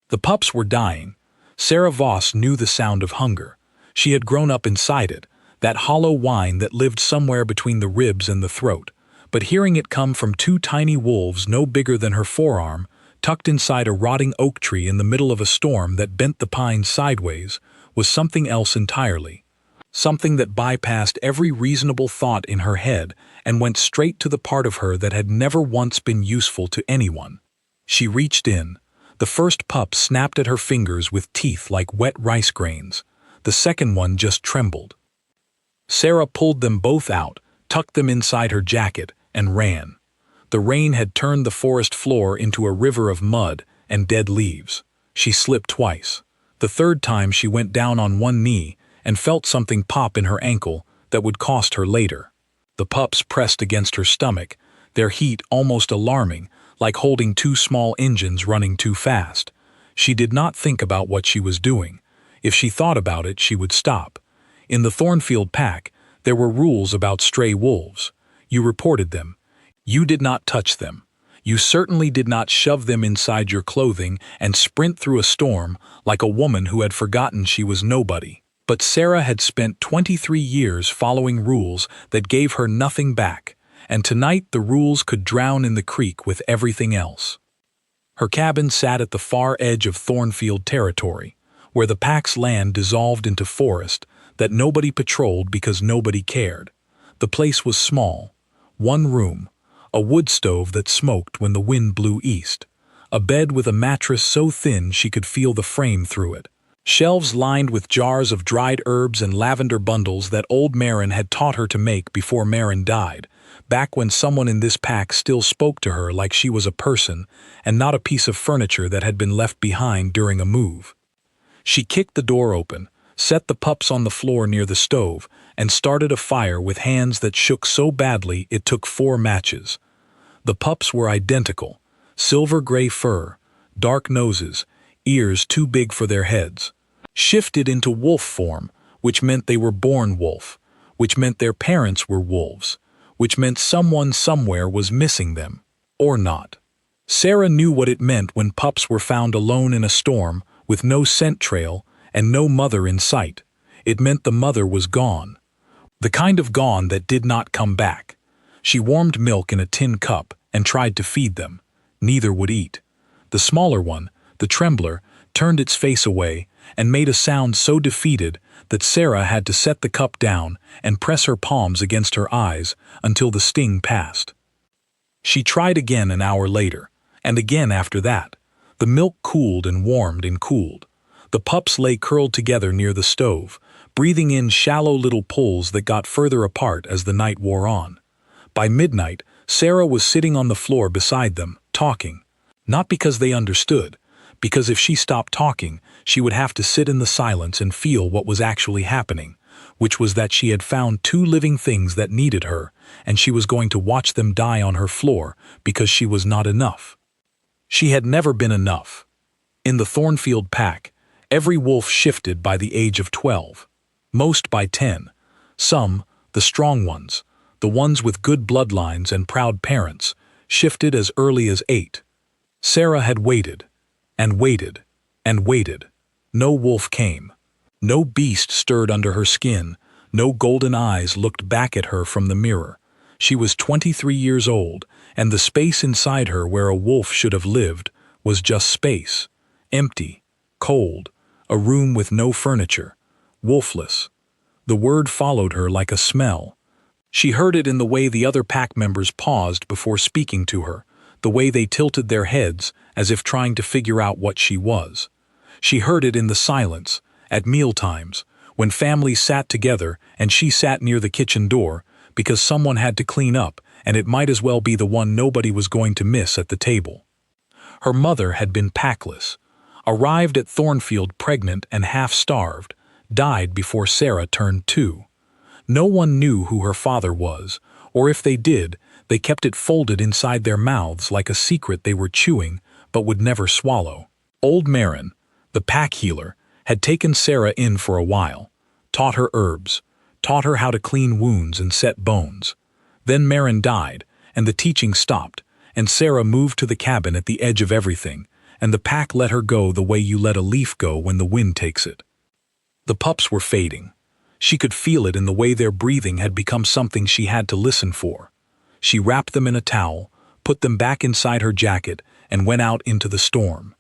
The pups were dying. Sarah Voss knew the sound of hunger. She had grown up inside it, that hollow whine that lived somewhere between the ribs and the throat. But hearing it come from two tiny wolves no bigger than her forearm, tucked inside a rotting oak tree in the middle of a storm that bent the pines sideways, was something else entirely. Something that bypassed every reasonable thought in her head and went straight to the part of her that had never once been useful to anyone. She reached in. The first pup snapped at her fingers with teeth like wet rice grains. The second one just trembled. Sarah pulled them both out, tucked them inside her jacket, and ran. The rain had turned the forest floor into a river of mud and dead leaves. She slipped twice. The third time she went down on one knee and felt something pop in her ankle that would cost her later. The pups pressed against her stomach, their heat almost alarming, like holding two small engines running too fast. She did not think about what she was doing. If she thought about it, she would stop. In the Thornfield pack, there were rules about stray wolves. You reported them. You did not touch them. You certainly did not shove them inside your clothing and sprint through a storm like a woman who had forgotten she was nobody. But Sarah had spent 23 years following rules that gave her nothing back, and tonight the rules could drown in the creek with everything else. Her cabin sat at the far edge of Thornfield territory, where the pack's land dissolved into forest that nobody patrolled because nobody cared. The place was small. One room, a wood stove that smoked when the wind blew east, a bed with a mattress so thin she could feel the frame through it, shelves lined with jars of dried herbs and lavender bundles that old Marin had taught her to make before Marin died, back when someone in this pack still spoke to her like she was a person and not a piece of furniture that had been left behind during a move. She kicked the door open, set the pups on the floor near the stove, and started a fire with hands that shook so badly it took 4 matches. The pups were identical, silver-gray fur, dark noses, ears too big for their heads. Shifted into wolf form, which meant they were born wolf, which meant their parents were wolves, which meant someone somewhere was missing them, or not. Sarah knew what it meant when pups were found alone in a storm, with no scent trail and no mother in sight. It meant the mother was gone. The kind of gone that did not come back. She warmed milk in a tin cup and tried to feed them. Neither would eat. The smaller one, the trembler, turned its face away and made a sound so defeated that Sarah had to set the cup down and press her palms against her eyes until the sting passed. She tried again an hour later, and again after that. The milk cooled and warmed and cooled. The pups lay curled together near the stove, breathing in shallow little pulls that got further apart as the night wore on. By midnight, Sarah was sitting on the floor beside them, talking. Not because they understood, because if she stopped talking, she would have to sit in the silence and feel what was actually happening, which was that she had found 2 living things that needed her, and she was going to watch them die on her floor because she was not enough. She had never been enough. In the Thornfield pack, every wolf shifted by the age of 12. Most by 10. Some, the strong ones, the ones with good bloodlines and proud parents, shifted as early as 8. Sarah had waited, and waited, and waited. No wolf came. No beast stirred under her skin. No golden eyes looked back at her from the mirror. She was 23 years old, and the space inside her where a wolf should have lived was just space. Empty, cold, a room with no furniture. Wolfless. The word followed her like a smell. She heard it in the way the other pack members paused before speaking to her, the way they tilted their heads as if trying to figure out what she was. She heard it in the silence, at mealtimes, when families sat together and she sat near the kitchen door because someone had to clean up and it might as well be the one nobody was going to miss at the table. Her mother had been packless, arrived at Thornfield pregnant and half-starved, died before Sarah turned 2. No one knew who her father was, or if they did, they kept it folded inside their mouths like a secret they were chewing but would never swallow. Old Marin, the pack healer, had taken Sarah in for a while, taught her herbs, taught her how to clean wounds and set bones. Then Marin died, and the teaching stopped, and Sarah moved to the cabin at the edge of everything, and the pack let her go the way you let a leaf go when the wind takes it. The pups were fading. She could feel it in the way their breathing had become something she had to listen for. She wrapped them in a towel, put them back inside her jacket, and went out into the storm.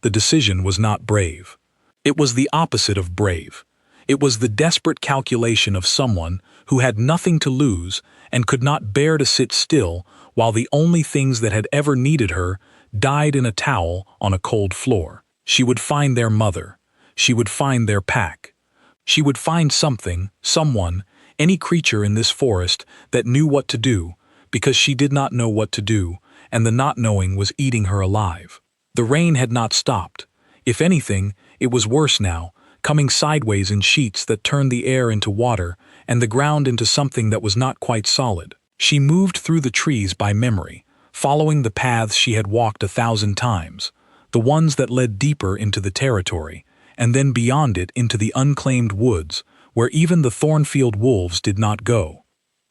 The decision was not brave. It was the opposite of brave. It was the desperate calculation of someone who had nothing to lose and could not bear to sit still while the only things that had ever needed her died in a towel on a cold floor. She would find their mother. She would find their pack. She would find something, someone, any creature in this forest that knew what to do, because she did not know what to do, and the not knowing was eating her alive. The rain had not stopped. If anything, it was worse now, coming sideways in sheets that turned the air into water and the ground into something that was not quite solid. She moved through the trees by memory, following the paths she had walked 1,000 times, the ones that led deeper into the territory, and then beyond it into the unclaimed woods, where even the thornfield wolves did not go.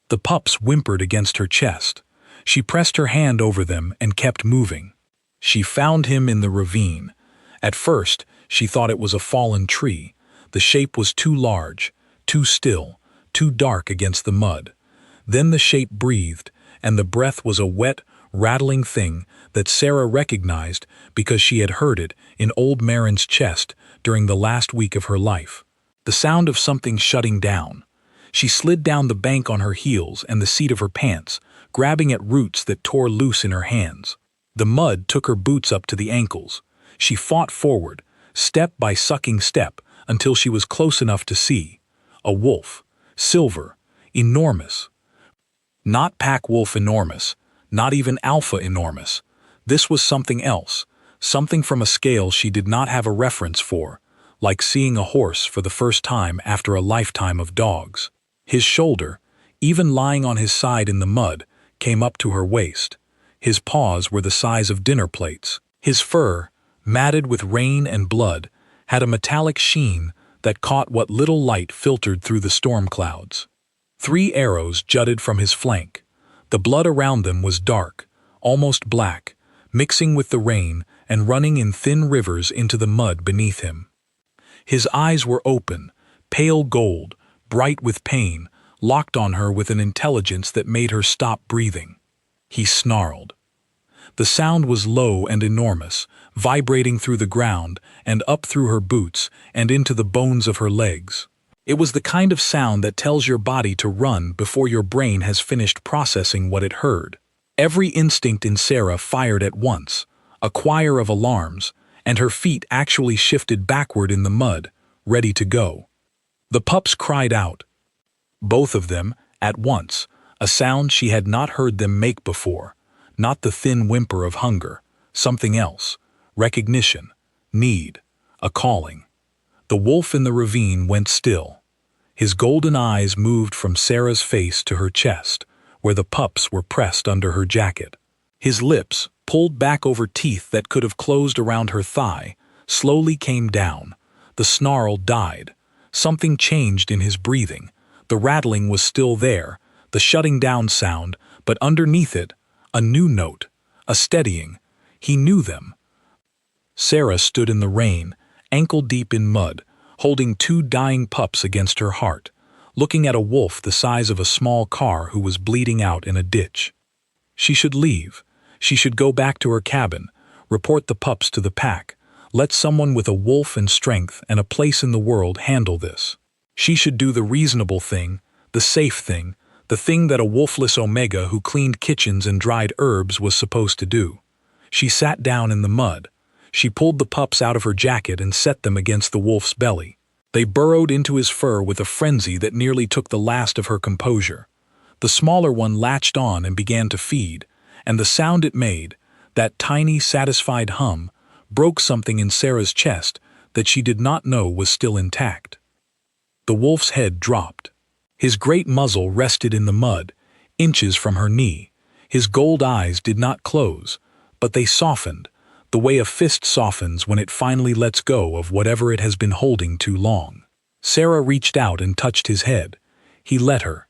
The pups whimpered against her chest. She pressed her hand over them and kept moving. She found him in the ravine. At first, she thought it was a fallen tree. The shape was too large, too still, too dark against the mud. Then the shape breathed, and the breath was a wet, rattling thing that Sarah recognized because she had heard it in old Marin's chest during the last week of her life. The sound of something shutting down. She slid down the bank on her heels and the seat of her pants, grabbing at roots that tore loose in her hands. The mud took her boots up to the ankles. She fought forward, step by sucking step, until she was close enough to see. A wolf. Silver. Enormous. Not pack wolf enormous. Not even alpha enormous. This was something else. Something from a scale she did not have a reference for, like seeing a horse for the first time after a lifetime of dogs. His shoulder, even lying on his side in the mud, came up to her waist. His paws were the size of dinner plates. His fur, matted with rain and blood, had a metallic sheen that caught what little light filtered through the storm clouds. 3 arrows jutted from his flank. The blood around them was dark, almost black, mixing with the rain and running in thin rivers into the mud beneath him. His eyes were open, pale gold, bright with pain, locked on her with an intelligence that made her stop breathing. He snarled. The sound was low and enormous, vibrating through the ground and up through her boots and into the bones of her legs. It was the kind of sound that tells your body to run before your brain has finished processing what it heard. Every instinct in Sarah fired at once, a choir of alarms, and her feet actually shifted backward in the mud, ready to go. The pups cried out. Both of them, at once, a sound she had not heard them make before, not the thin whimper of hunger, something else, recognition, need, a calling. The wolf in the ravine went still. His golden eyes moved from Sarah's face to her chest, where the pups were pressed under her jacket. His lips, pulled back over teeth that could have closed around her thigh, slowly came down. The snarl died. Something changed in his breathing. The rattling was still there, the shutting down sound, but underneath it, a new note, a steadying. He knew them. Sarah stood in the rain, ankle-deep in mud, holding 2 dying pups against her heart, looking at a wolf the size of a small car who was bleeding out in a ditch. She should leave. She should go back to her cabin, report the pups to the pack, let someone with a wolf and strength and a place in the world handle this. She should do the reasonable thing, the safe thing, the thing that a wolfless Omega who cleaned kitchens and dried herbs was supposed to do. She sat down in the mud. She pulled the pups out of her jacket and set them against the wolf's belly. They burrowed into his fur with a frenzy that nearly took the last of her composure. The smaller one latched on and began to feed, and the sound it made, that tiny, satisfied hum, broke something in Sarah's chest that she did not know was still intact. The wolf's head dropped. His great muzzle rested in the mud, inches from her knee. His gold eyes did not close, but they softened, the way a fist softens when it finally lets go of whatever it has been holding too long. Sarah reached out and touched his head. He let her.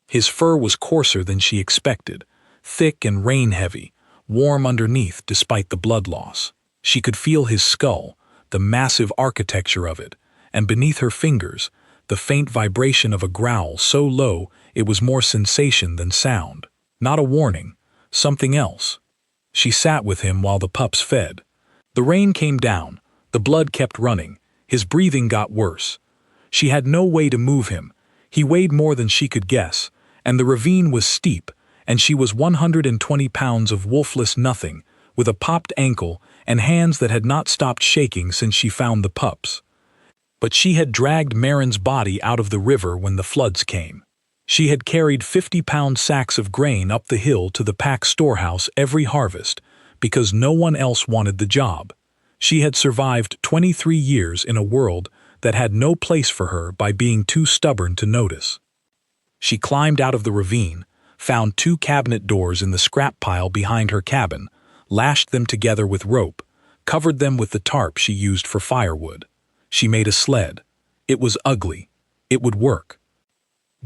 His fur was coarser than she expected, thick and rain-heavy, warm underneath despite the blood loss. She could feel his skull, the massive architecture of it, and beneath her fingers, the faint vibration of a growl so low it was more sensation than sound. Not a warning, something else. She sat with him while the pups fed. The rain came down, the blood kept running, his breathing got worse. She had no way to move him. He weighed more than she could guess, and the ravine was steep, and she was 120 pounds of wolfless nothing, with a popped ankle and hands that had not stopped shaking since she found the pups. But she had dragged Marin's body out of the river when the floods came. She had carried 50-pound sacks of grain up the hill to the pack storehouse every harvest, because no one else wanted the job. She had survived 23 years in a world that had no place for her by being too stubborn to notice. She climbed out of the ravine, found 2 cabinet doors in the scrap pile behind her cabin, lashed them together with rope, covered them with the tarp she used for firewood. She made a sled. It was ugly. It would work.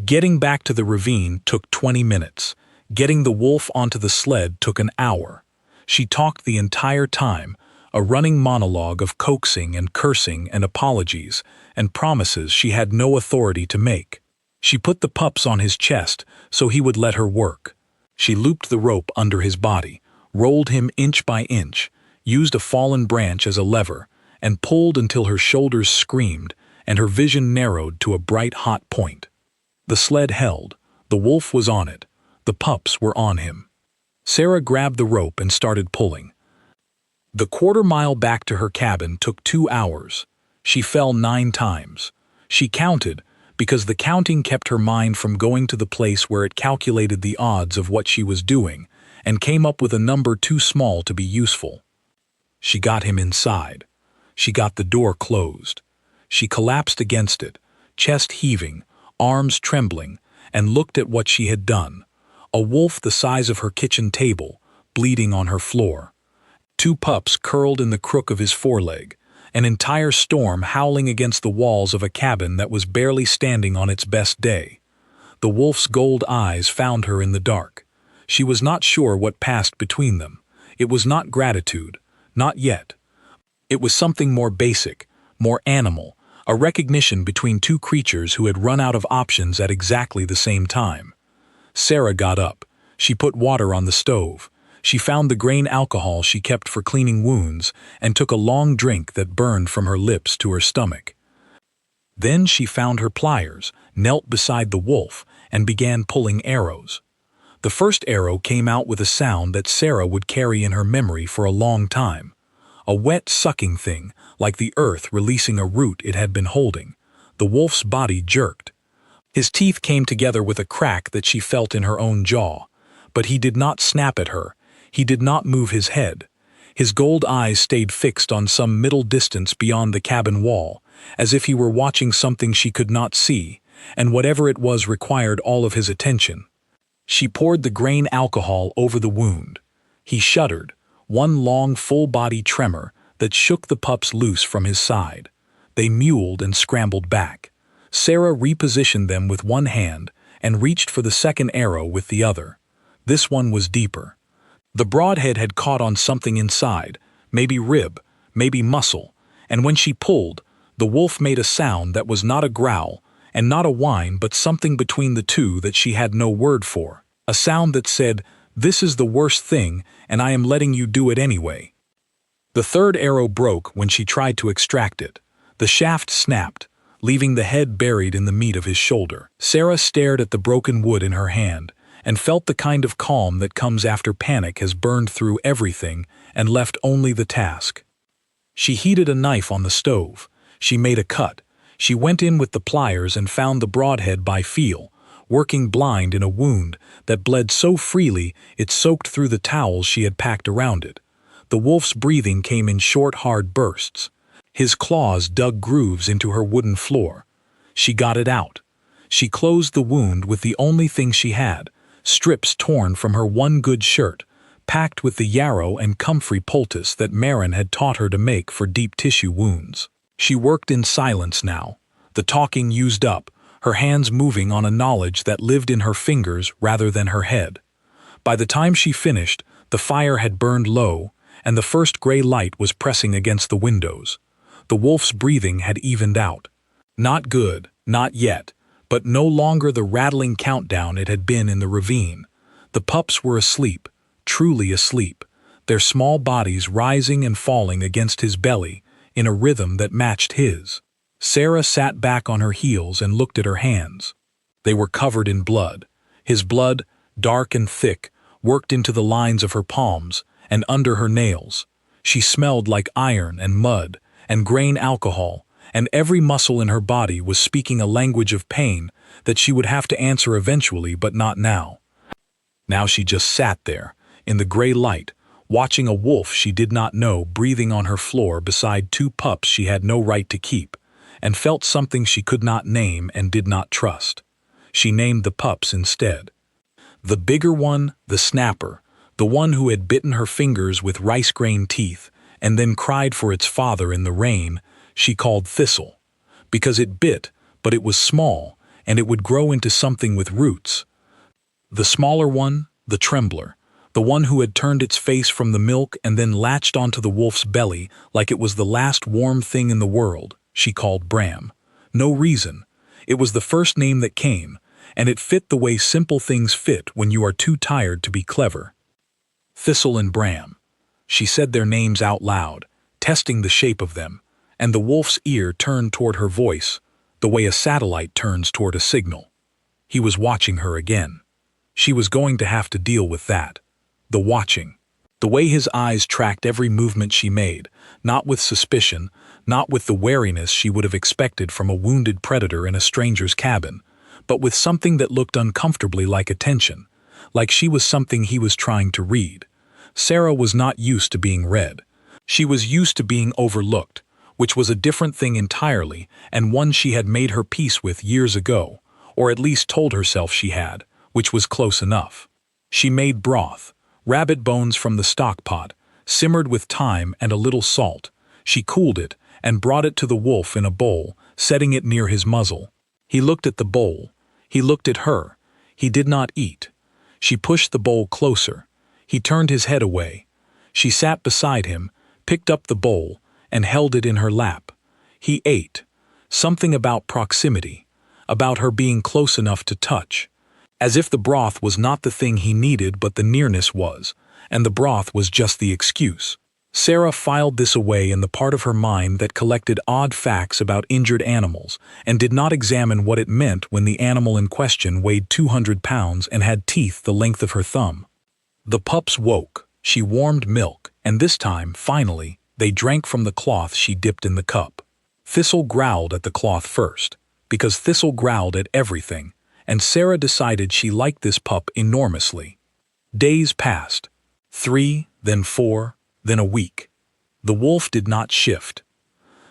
Getting back to the ravine took 20 minutes. Getting the wolf onto the sled took an hour. She talked the entire time, a running monologue of coaxing and cursing and apologies and promises she had no authority to make. She put the pups on his chest so he would let her work. She looped the rope under his body, rolled him inch by inch, used a fallen branch as a lever, and pulled until her shoulders screamed and her vision narrowed to a bright hot point. The sled held. The wolf was on it. The pups were on him. Sarah grabbed the rope and started pulling. The quarter-mile back to her cabin took 2 hours. She fell 9 times. She counted, because the counting kept her mind from going to the place where it calculated the odds of what she was doing, and came up with a number too small to be useful. She got him inside. She got the door closed. She collapsed against it, chest heaving, arms trembling, and looked at what she had done. A wolf the size of her kitchen table, bleeding on her floor. 2 pups curled in the crook of his foreleg. An entire storm howling against the walls of a cabin that was barely standing on its best day. The wolf's gold eyes found her in the dark. She was not sure what passed between them. It was not gratitude. Not yet. It was something more basic, more animal, a recognition between 2 creatures who had run out of options at exactly the same time. Sarah got up. She put water on the stove. She found the grain alcohol she kept for cleaning wounds and took a long drink that burned from her lips to her stomach. Then she found her pliers, knelt beside the wolf, and began pulling arrows. The first arrow came out with a sound that Sarah would carry in her memory for a long time. A wet, sucking thing, like the earth releasing a root it had been holding. The wolf's body jerked. His teeth came together with a crack that she felt in her own jaw. But he did not snap at her. He did not move his head. His gold eyes stayed fixed on some middle distance beyond the cabin wall, as if he were watching something she could not see, and whatever it was required all of his attention. She poured the grain alcohol over the wound. He shuddered, one long full-body tremor that shook the pups loose from his side. They mewled and scrambled back. Sarah repositioned them with one hand and reached for the second arrow with the other. This one was deeper. The broadhead had caught on something inside, maybe rib, maybe muscle, and when she pulled, the wolf made a sound that was not a growl and not a whine but something between the two that she had no word for, a sound that said, "This is the worst thing and I am letting you do it anyway." The third arrow broke when she tried to extract it. The shaft snapped, leaving the head buried in the meat of his shoulder. Sarah stared at the broken wood in her hand and felt the kind of calm that comes after panic has burned through everything and left only the task. She heated a knife on the stove. She made a cut. She went in with the pliers and found the broadhead by feel, working blind in a wound that bled so freely it soaked through the towels she had packed around it. The wolf's breathing came in short, hard bursts. His claws dug grooves into her wooden floor. She got it out. She closed the wound with the only thing she had, strips torn from her one good shirt, packed with the yarrow and comfrey poultice that Marin had taught her to make for deep tissue wounds. She worked in silence now, the talking used up, her hands moving on a knowledge that lived in her fingers rather than her head. By the time she finished, the fire had burned low, and the first gray light was pressing against the windows. The wolf's breathing had evened out. Not good, not yet, but no longer the rattling countdown it had been in the ravine. The pups were asleep, truly asleep, their small bodies rising and falling against his belly in a rhythm that matched his. Sarah sat back on her heels and looked at her hands. They were covered in blood. His blood, dark and thick, worked into the lines of her palms and under her nails. She smelled like iron and mud and grain alcohol, and every muscle in her body was speaking a language of pain that she would have to answer eventually, but not now. Now she just sat there, in the gray light, watching a wolf she did not know breathing on her floor beside two pups she had no right to keep, and felt something she could not name and did not trust. She named the pups instead. The bigger one, the snapper, the one who had bitten her fingers with rice grain teeth and then cried for its father in the rain, she called Thistle, because it bit, but it was small, and it would grow into something with roots. The smaller one, the Trembler, the one who had turned its face from the milk and then latched onto the wolf's belly like it was the last warm thing in the world, she called Bram. No reason. It was the first name that came, and it fit the way simple things fit when you are too tired to be clever. Thistle and Bram. She said their names out loud, testing the shape of them, and the wolf's ear turned toward her voice, the way a satellite turns toward a signal. He was watching her again. She was going to have to deal with that. The watching. The way his eyes tracked every movement she made, not with suspicion, not with the wariness she would have expected from a wounded predator in a stranger's cabin, but with something that looked uncomfortably like attention, like she was something he was trying to read. Sarah was not used to being read. She was used to being overlooked, which was a different thing entirely, and one she had made her peace with years ago, or at least told herself she had, which was close enough. She made broth, rabbit bones from the stock pot, simmered with thyme and a little salt. She cooled it and brought it to the wolf in a bowl, setting it near his muzzle. He looked at the bowl. He looked at her. He did not eat. She pushed the bowl closer. He turned his head away. She sat beside him, picked up the bowl, and held it in her lap. He ate. Something about proximity, about her being close enough to touch. As if the broth was not the thing he needed but the nearness was, and the broth was just the excuse. Sarah filed this away in the part of her mind that collected odd facts about injured animals and did not examine what it meant when the animal in question weighed 200 pounds and had teeth the length of her thumb. The pups woke. She warmed milk, and this time, finally, they drank from the cloth she dipped in the cup. Thistle growled at the cloth first, because Thistle growled at everything, and Sarah decided she liked this pup enormously. Days passed. 3, then 4, then a week. The wolf did not shift.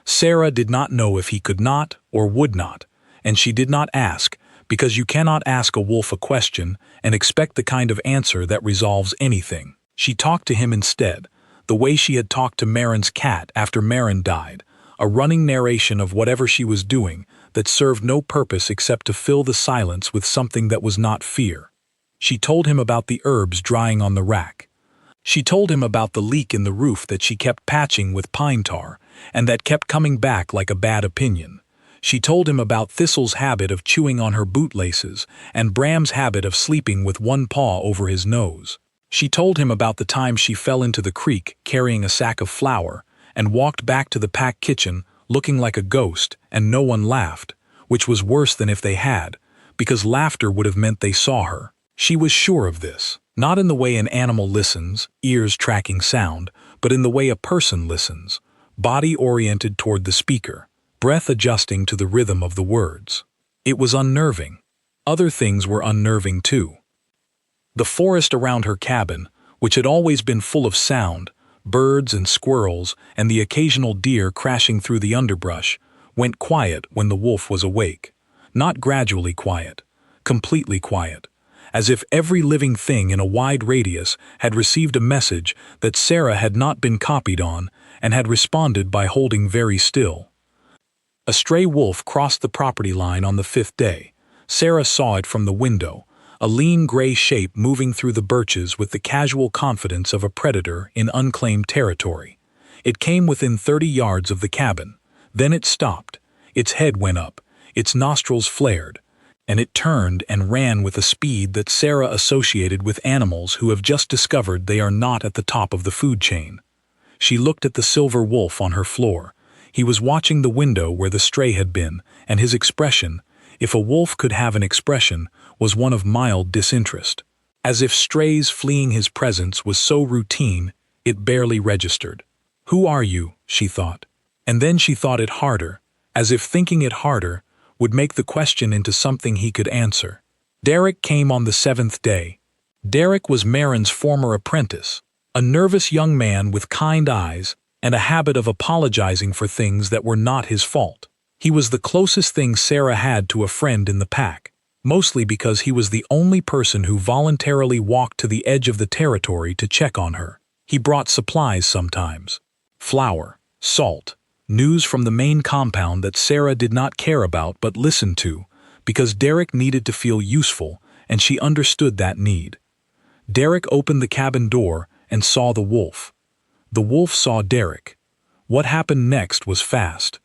Sarah did not know if he could not or would not, and she did not ask, because you cannot ask a wolf a question and expect the kind of answer that resolves anything. She talked to him instead, the way she had talked to Marin's cat after Marin died, a running narration of whatever she was doing that served no purpose except to fill the silence with something that was not fear. She told him about the herbs drying on the rack. She told him about the leak in the roof that she kept patching with pine tar and that kept coming back like a bad opinion. She told him about Thistle's habit of chewing on her bootlaces and Bram's habit of sleeping with one paw over his nose. She told him about the time she fell into the creek carrying a sack of flour and walked back to the pack kitchen looking like a ghost, and no one laughed, which was worse than if they had, because laughter would have meant they saw her. She was sure of this, not in the way an animal listens, ears tracking sound, but in the way a person listens, body oriented toward the speaker, breath adjusting to the rhythm of the words. It was unnerving. Other things were unnerving too. The forest around her cabin, which had always been full of sound, birds and squirrels and the occasional deer crashing through the underbrush, went quiet when the wolf was awake. Not gradually quiet, completely quiet, as if every living thing in a wide radius had received a message that Sarah had not been copied on and had responded by holding very still. A stray wolf crossed the property line on the 5th day. Sarah saw it from the window, a lean gray shape moving through the birches with the casual confidence of a predator in unclaimed territory. It came within 30 yards of the cabin. Then it stopped. Its head went up, its nostrils flared, and it turned and ran with a speed that Sarah associated with animals who have just discovered they are not at the top of the food chain. She looked at the silver wolf on her floor. He was watching the window where the stray had been, and his expression, if a wolf could have an expression, was one of mild disinterest. As if strays fleeing his presence was so routine, it barely registered. "Who are you?" she thought. And then she thought it harder, as if thinking it harder would make the question into something he could answer. Derek came on the 7th day. Derek was Marin's former apprentice, a nervous young man with kind eyes and a habit of apologizing for things that were not his fault. He was the closest thing Sarah had to a friend in the pack, mostly because he was the only person who voluntarily walked to the edge of the territory to check on her. He brought supplies sometimes. Flour, salt, news from the main compound that Sarah did not care about but listened to, because Derek needed to feel useful, and she understood that need. Derek opened the cabin door and saw the wolf. The wolf saw Derek. What happened next was fast.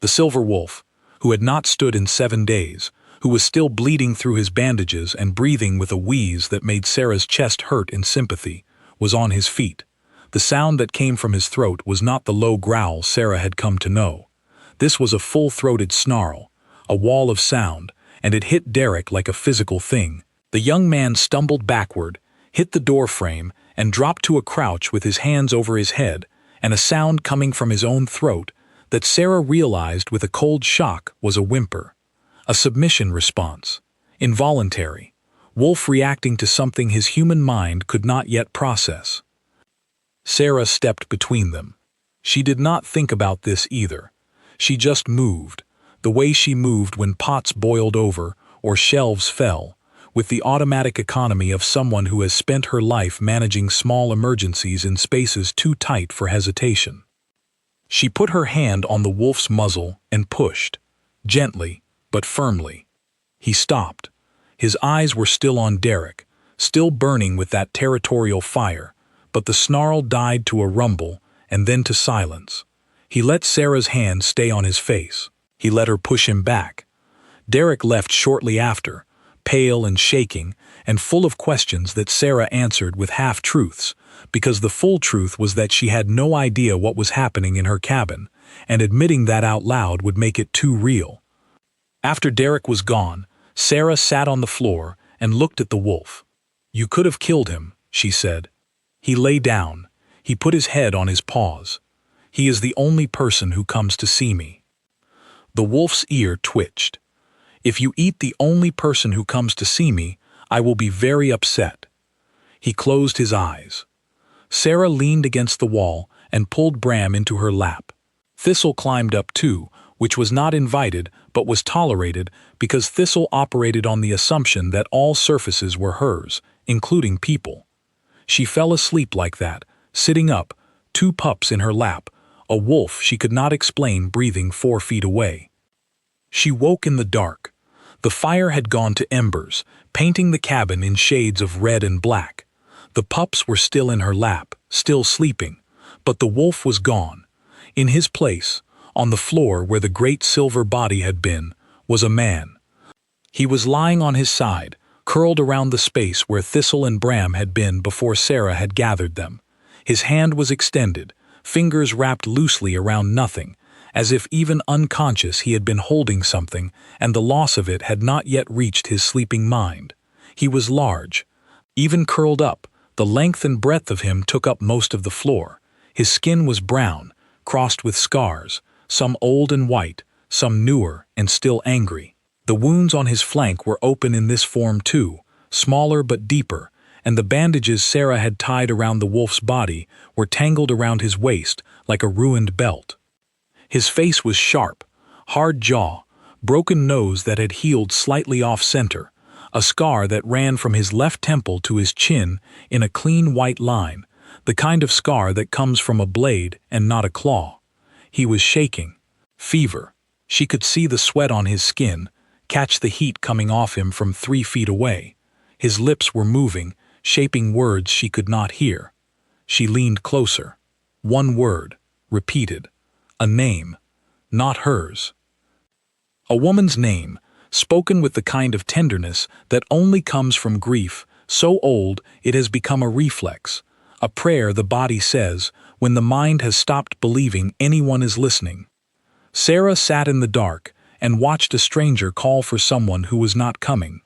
The silver wolf, who had not stood in 7 days, who was still bleeding through his bandages and breathing with a wheeze that made Sarah's chest hurt in sympathy, was on his feet. The sound that came from his throat was not the low growl Sarah had come to know. This was a full-throated snarl, a wall of sound, and it hit Derek like a physical thing. The young man stumbled backward, hit the door frame, and dropped to a crouch with his hands over his head, and a sound coming from his own throat that Sarah realized with a cold shock was a whimper. A submission response. Involuntary. Wolf reacting to something his human mind could not yet process. Sarah stepped between them. She did not think about this either. She just moved, the way she moved when pots boiled over or shelves fell, with the automatic economy of someone who has spent her life managing small emergencies in spaces too tight for hesitation. She put her hand on the wolf's muzzle and pushed, gently but firmly. He stopped. His eyes were still on Derek, still burning with that territorial fire, but the snarl died to a rumble and then to silence. He let Sarah's hand stay on his face. He let her push him back. Derek left shortly after, pale and shaking, and full of questions that Sarah answered with half-truths, because the full truth was that she had no idea what was happening in her cabin, and admitting that out loud would make it too real. After Derek was gone, Sarah sat on the floor and looked at the wolf. "You could have killed him," she said. He lay down. He put his head on his paws. "He is the only person who comes to see me." The wolf's ear twitched. "If you eat the only person who comes to see me, I will be very upset." He closed his eyes. Sarah leaned against the wall and pulled Bram into her lap. Thistle climbed up too, which was not invited but was tolerated because Thistle operated on the assumption that all surfaces were hers, including people. She fell asleep like that, sitting up, 2 pups in her lap, a wolf she could not explain breathing 4 feet away. She woke in the dark. The fire had gone to embers, painting the cabin in shades of red and black. The pups were still in her lap, still sleeping, but the wolf was gone. In his place, on the floor where the great silver body had been, was a man. He was lying on his side, curled around the space where Thistle and Bram had been before Sarah had gathered them. His hand was extended, fingers wrapped loosely around nothing, as if even unconscious he had been holding something and the loss of it had not yet reached his sleeping mind. He was large. Even curled up, the length and breadth of him took up most of the floor. His skin was brown, crossed with scars, some old and white, some newer and still angry. The wounds on his flank were open in this form too, smaller but deeper, and the bandages Sarah had tied around the wolf's body were tangled around his waist like a ruined belt. His face was sharp, hard jaw, broken nose that had healed slightly off-center, a scar that ran from his left temple to his chin in a clean white line, the kind of scar that comes from a blade and not a claw. He was shaking. Fever. She could see the sweat on his skin, catch the heat coming off him from 3 feet away. His lips were moving, shaping words she could not hear. She leaned closer. One word, repeated. A name. Not hers. A woman's name, spoken with the kind of tenderness that only comes from grief, so old it has become a reflex, a prayer the body says when the mind has stopped believing anyone is listening. Sarah sat in the dark and watched a stranger call for someone who was not coming.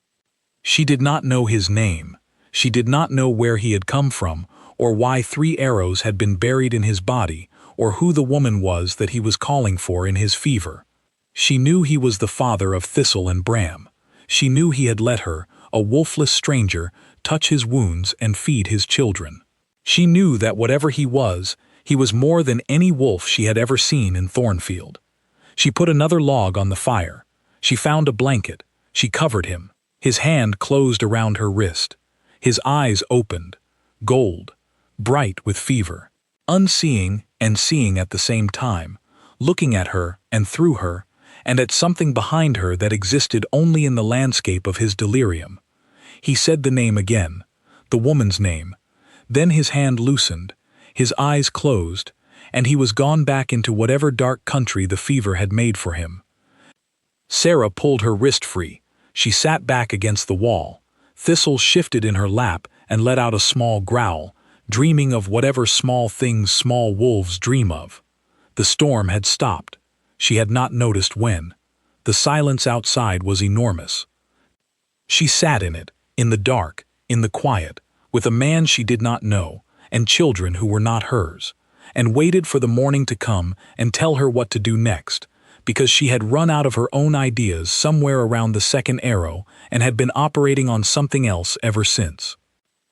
She did not know his name. She did not know where he had come from, or why 3 arrows had been buried in his body, or who the woman was that he was calling for in his fever. She knew he was the father of Thistle and Bram. She knew he had let her, a wolfless stranger, touch his wounds and feed his children. She knew that whatever he was more than any wolf she had ever seen in Thornfield. She put another log on the fire. She found a blanket. She covered him. His hand closed around her wrist. His eyes opened, gold, bright with fever, unseeing and seeing at the same time, looking at her and through her, and at something behind her that existed only in the landscape of his delirium. He said the name again, the woman's name. Then his hand loosened, his eyes closed, and he was gone back into whatever dark country the fever had made for him. Sarah pulled her wrist free. She sat back against the wall. Thistle shifted in her lap and let out a small growl, dreaming of whatever small things small wolves dream of. The storm had stopped. She had not noticed when. The silence outside was enormous. She sat in it, in the dark, in the quiet, with a man she did not know, and children who were not hers, and waited for the morning to come and tell her what to do next, because she had run out of her own ideas somewhere around the second arrow and had been operating on something else ever since.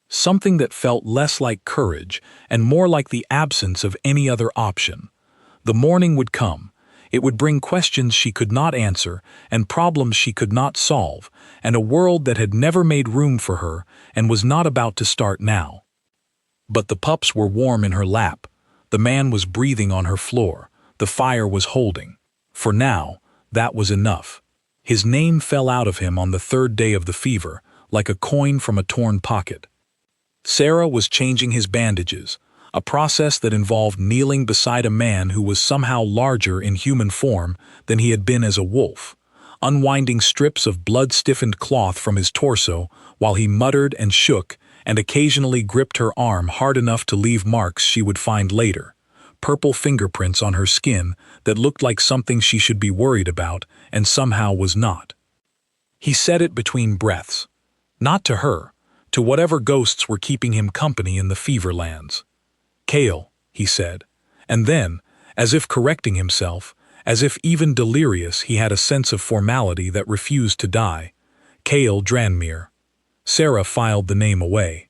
Something that felt less like courage and more like the absence of any other option. The morning would come. It would bring questions she could not answer and problems she could not solve, and a world that had never made room for her and was not about to start now. But the pups were warm in her lap. The man was breathing on her floor. The fire was holding. For now, that was enough. His name fell out of him on the 3rd day of the fever, like a coin from a torn pocket. Sarah was changing his bandages, a process that involved kneeling beside a man who was somehow larger in human form than he had been as a wolf, unwinding strips of blood-stiffened cloth from his torso while he muttered and shook and occasionally gripped her arm hard enough to leave marks she would find later, purple fingerprints on her skin that looked like something she should be worried about and somehow was not. He said it between breaths, not to her, to whatever ghosts were keeping him company in the fever lands. "Cale," he said, and then, as if correcting himself, as if even delirious he had a sense of formality that refused to die, "Cale Dranmere." Sarah filed the name away.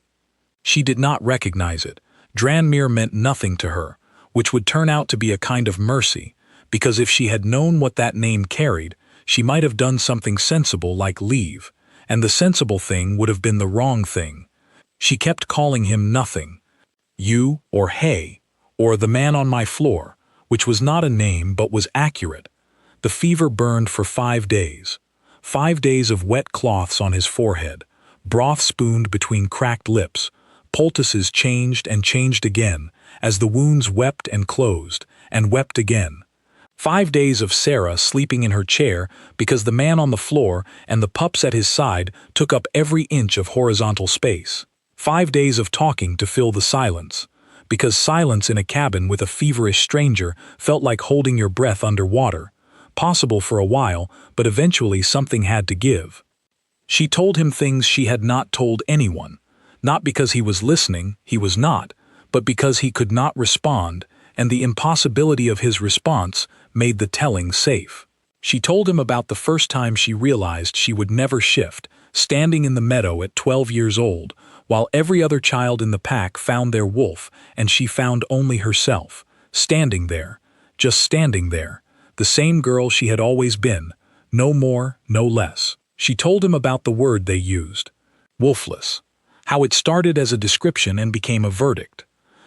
She did not recognize it. Dranmere meant nothing to her, which would turn out to be a kind of mercy, because if she had known what that name carried, she might have done something sensible like leave, and the sensible thing would have been the wrong thing. She kept calling him nothing. You, or hey, or the man on my floor, which was not a name but was accurate. The fever burned for 5 days. 5 days of wet cloths on his forehead, broth spooned between cracked lips, poultices changed and changed again, as the wounds wept and closed, and wept again. 5 days of Sarah sleeping in her chair because the man on the floor and the pups at his side took up every inch of horizontal space. 5 days of talking to fill the silence, because silence in a cabin with a feverish stranger felt like holding your breath underwater, possible for a while, but eventually something had to give. She told him things she had not told anyone, not because he was listening, he was not, but because he could not respond, and the impossibility of his response made the telling safe. She told him about the first time she realized she would never shift, standing in the meadow at 12 years old, while every other child in the pack found their wolf and she found only herself, standing there, just standing there, the same girl she had always been, no more, no less. She told him about the word they used, wolfless, how it started as a description and became a verdict.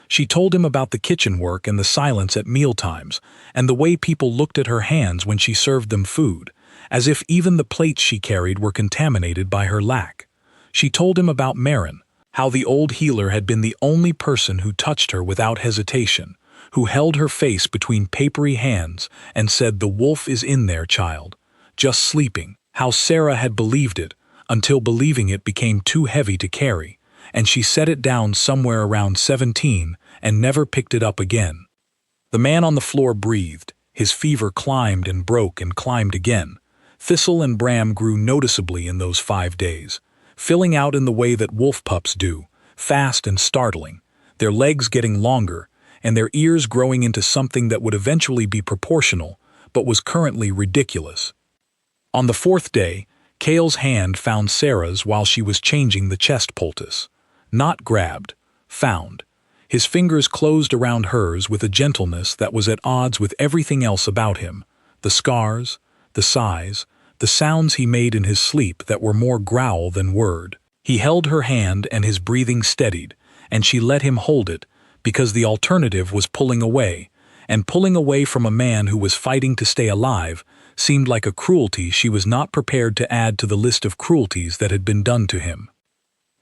She told him about the kitchen work and the silence at mealtimes, and the way people looked at her hands when she served them food, as if even the plates she carried were contaminated by her lack. She told him about Marin, how the old healer had been the only person who touched her without hesitation, who held her face between papery hands and said, "The wolf is in there, child, just sleeping." How Sarah had believed it, until believing it became too heavy to carry, and she set it down somewhere around 17 and never picked it up again. The man on the floor breathed. His fever climbed and broke and climbed again. Thistle and Bram grew noticeably in those 5 days, filling out in the way that wolf pups do, fast and startling, their legs getting longer, and their ears growing into something that would eventually be proportional, but was currently ridiculous. On the 4th day, Cale's hand found Sarah's while she was changing the chest poultice. Not grabbed, found. His fingers closed around hers with a gentleness that was at odds with everything else about him, the scars, the sighs, the sounds he made in his sleep that were more growl than word. He held her hand and his breathing steadied, and she let him hold it, because the alternative was pulling away, and pulling away from a man who was fighting to stay alive seemed like a cruelty she was not prepared to add to the list of cruelties that had been done to him.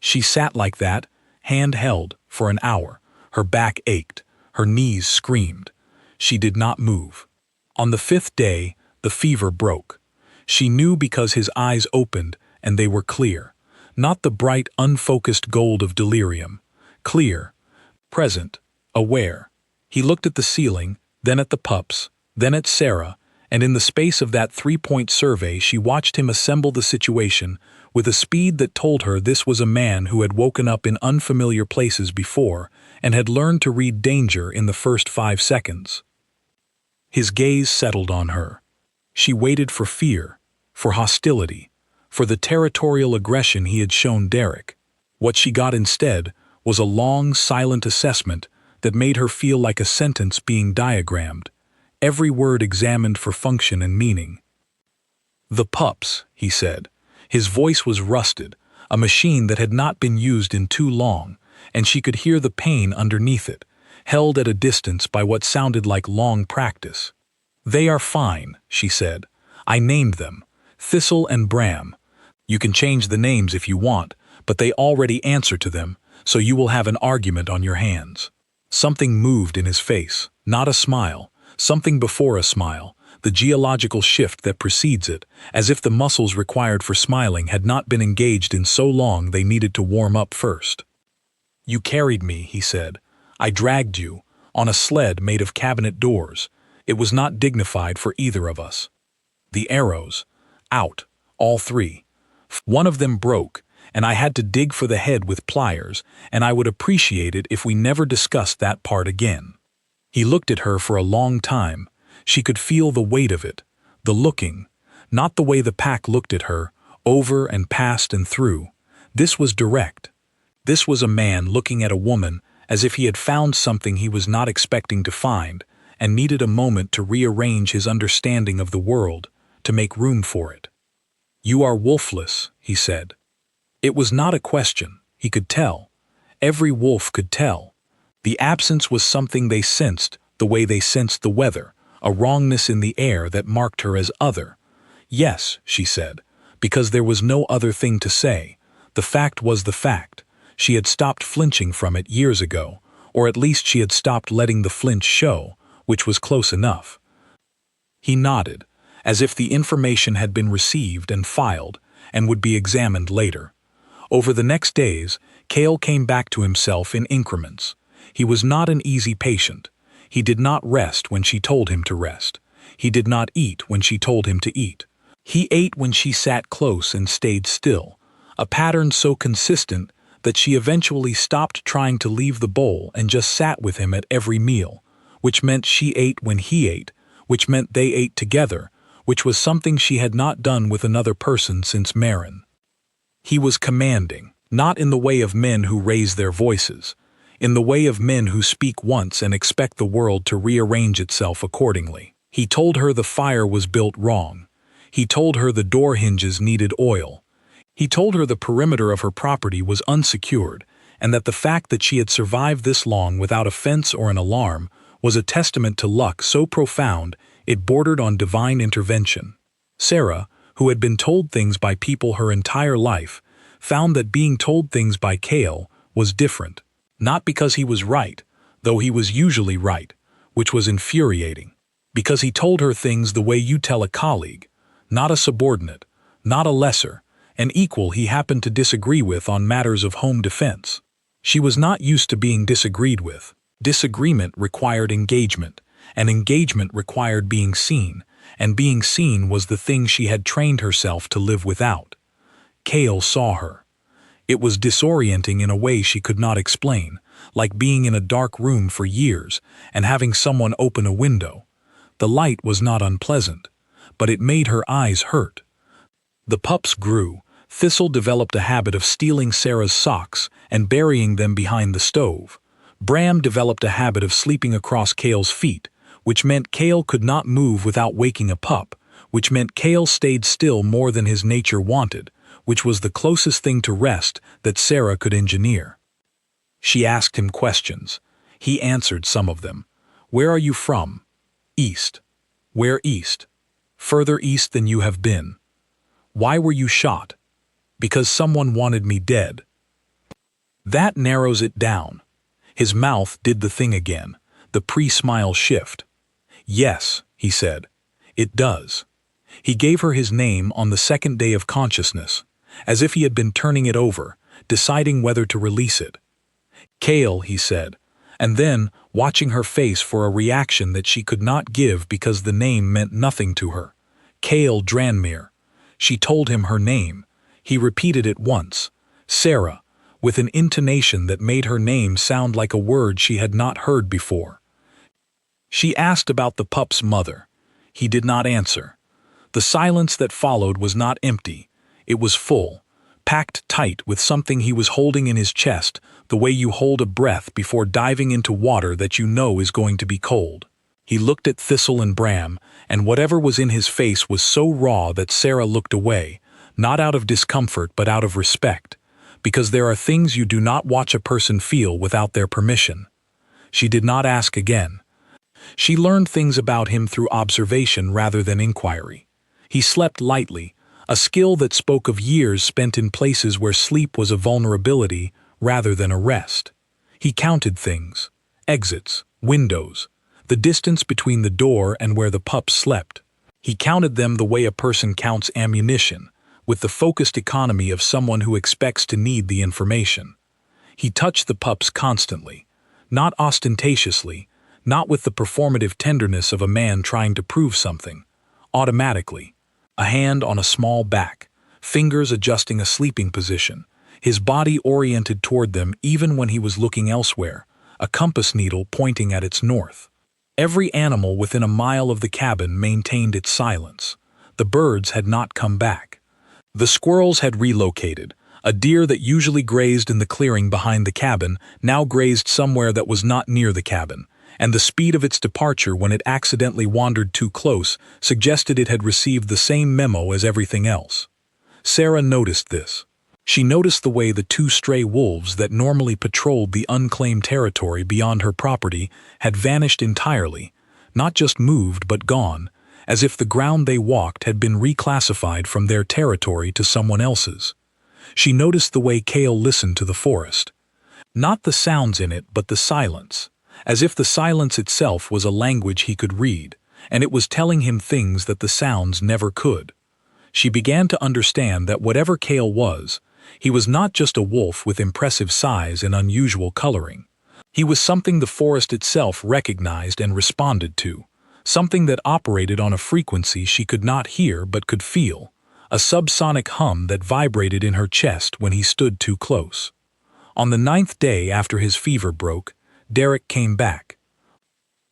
She sat like that, hand held, for an hour. Her back ached, her knees screamed. She did not move. On the 5th day, the fever broke. She knew because his eyes opened and they were clear, not the bright, unfocused gold of delirium. Clear, present, aware. He looked at the ceiling, then at the pups, then at Sarah, and in the space of that 3-point survey she watched him assemble the situation with a speed that told her this was a man who had woken up in unfamiliar places before and had learned to read danger in the first 5 seconds. His gaze settled on her. She waited for fear, for hostility, for the territorial aggression he had shown Derek. What she got instead was a long, silent assessment that made her feel like a sentence being diagrammed, every word examined for function and meaning. "The pups," he said. His voice was rusted, a machine that had not been used in too long, and she could hear the pain underneath it, held at a distance by what sounded like long practice. "They are fine," she said. "I named them, Thistle and Bram. You can change the names if you want, but they already answer to them, so you will have an argument on your hands." Something moved in his face, not a smile, something before a smile, the geological shift that precedes it, as if the muscles required for smiling had not been engaged in so long they needed to warm up first. "You carried me," he said. "I dragged you, on a sled made of cabinet doors. It was not dignified for either of us. The arrows, out, all 3. One of them broke, and I had to dig for the head with pliers, and I would appreciate it if we never discussed that part again." He looked at her for a long time. She could feel the weight of it, the looking, not the way the pack looked at her, over and past and through. This was direct. This was a man looking at a woman as if he had found something he was not expecting to find and needed a moment to rearrange his understanding of the world, to make room for it. "You are wolfless," he said. It was not a question, he could tell. Every wolf could tell. The absence was something they sensed, the way they sensed the weather, a wrongness in the air that marked her as other. "Yes," she said, because there was no other thing to say. The fact was the fact. She had stopped flinching from it years ago, or at least she had stopped letting the flinch show, which was close enough. He nodded, as if the information had been received and filed, and would be examined later. Over the next days, Cale came back to himself in increments. He was not an easy patient. He did not rest when she told him to rest. He did not eat when she told him to eat. He ate when she sat close and stayed still, a pattern so consistent that she eventually stopped trying to leave the bowl and just sat with him at every meal, which meant she ate when he ate, which meant they ate together, which was something she had not done with another person since Marin. He was commanding, not in the way of men who raise their voices, in the way of men who speak once and expect the world to rearrange itself accordingly. He told her the fire was built wrong. He told her the door hinges needed oil. He told her the perimeter of her property was unsecured, and that the fact that she had survived this long without a fence or an alarm was a testament to luck so profound it bordered on divine intervention. Sarah, who had been told things by people her entire life, found that being told things by Cale was different. Not because he was right, though he was usually right, which was infuriating. Because he told her things the way you tell a colleague, not a subordinate, not a lesser, an equal he happened to disagree with on matters of home defense. She was not used to being disagreed with. Disagreement required engagement, and engagement required being seen, and being seen was the thing she had trained herself to live without. Cale saw her. It was disorienting in a way she could not explain, like being in a dark room for years and having someone open a window. The light was not unpleasant, but it made her eyes hurt. The pups grew. Thistle developed a habit of stealing Sarah's socks and burying them behind the stove. Bram developed a habit of sleeping across Cale's feet, which meant Cale could not move without waking a pup, which meant Cale stayed still more than his nature wanted, which was the closest thing to rest that Sarah could engineer. She asked him questions. He answered some of them. "Where are you from?" "East." "Where east?" "Further east than you have been." "Why were you shot?" "Because someone wanted me dead." That narrows it down. His mouth did the thing again, the pre-smile shift. "Yes," he said, "it does." He gave her his name on the second day of consciousness, as if he had been turning it over, deciding whether to release it. "Cale," he said, and then, watching her face for a reaction that she could not give because the name meant nothing to her. "Cale Dranmere." She told him her name. He repeated it once. "Sarah," with an intonation that made her name sound like a word she had not heard before. She asked about the pup's mother. He did not answer. The silence that followed was not empty. It was full, packed tight with something he was holding in his chest, the way you hold a breath before diving into water that you know is going to be cold. He looked at Thistle and Bram, and whatever was in his face was so raw that Sarah looked away, not out of discomfort but out of respect, because there are things you do not watch a person feel without their permission. She did not ask again. She learned things about him through observation rather than inquiry. He slept lightly, a skill that spoke of years spent in places where sleep was a vulnerability rather than a rest. He counted things: exits, windows, the distance between the door and where the pups slept. He counted them the way a person counts ammunition, with the focused economy of someone who expects to need the information. He touched the pups constantly, not ostentatiously, not with the performative tenderness of a man trying to prove something. Automatically. A hand on a small back, fingers adjusting a sleeping position, his body oriented toward them even when he was looking elsewhere, a compass needle pointing at its north. Every animal within a mile of the cabin maintained its silence. The birds had not come back. The squirrels had relocated. A deer that usually grazed in the clearing behind the cabin now grazed somewhere that was not near the cabin, and the speed of its departure when it accidentally wandered too close suggested it had received the same memo as everything else. Sarah noticed this. She noticed the way the two stray wolves that normally patrolled the unclaimed territory beyond her property had vanished entirely, not just moved but gone, as if the ground they walked had been reclassified from their territory to someone else's. She noticed the way Cale listened to the forest. Not the sounds in it, but the silence, as if the silence itself was a language he could read, and it was telling him things that the sounds never could. She began to understand that whatever Cale was, he was not just a wolf with impressive size and unusual coloring. He was something the forest itself recognized and responded to, something that operated on a frequency she could not hear but could feel, a subsonic hum that vibrated in her chest when he stood too close. On the 9th day after his fever broke, Derek came back.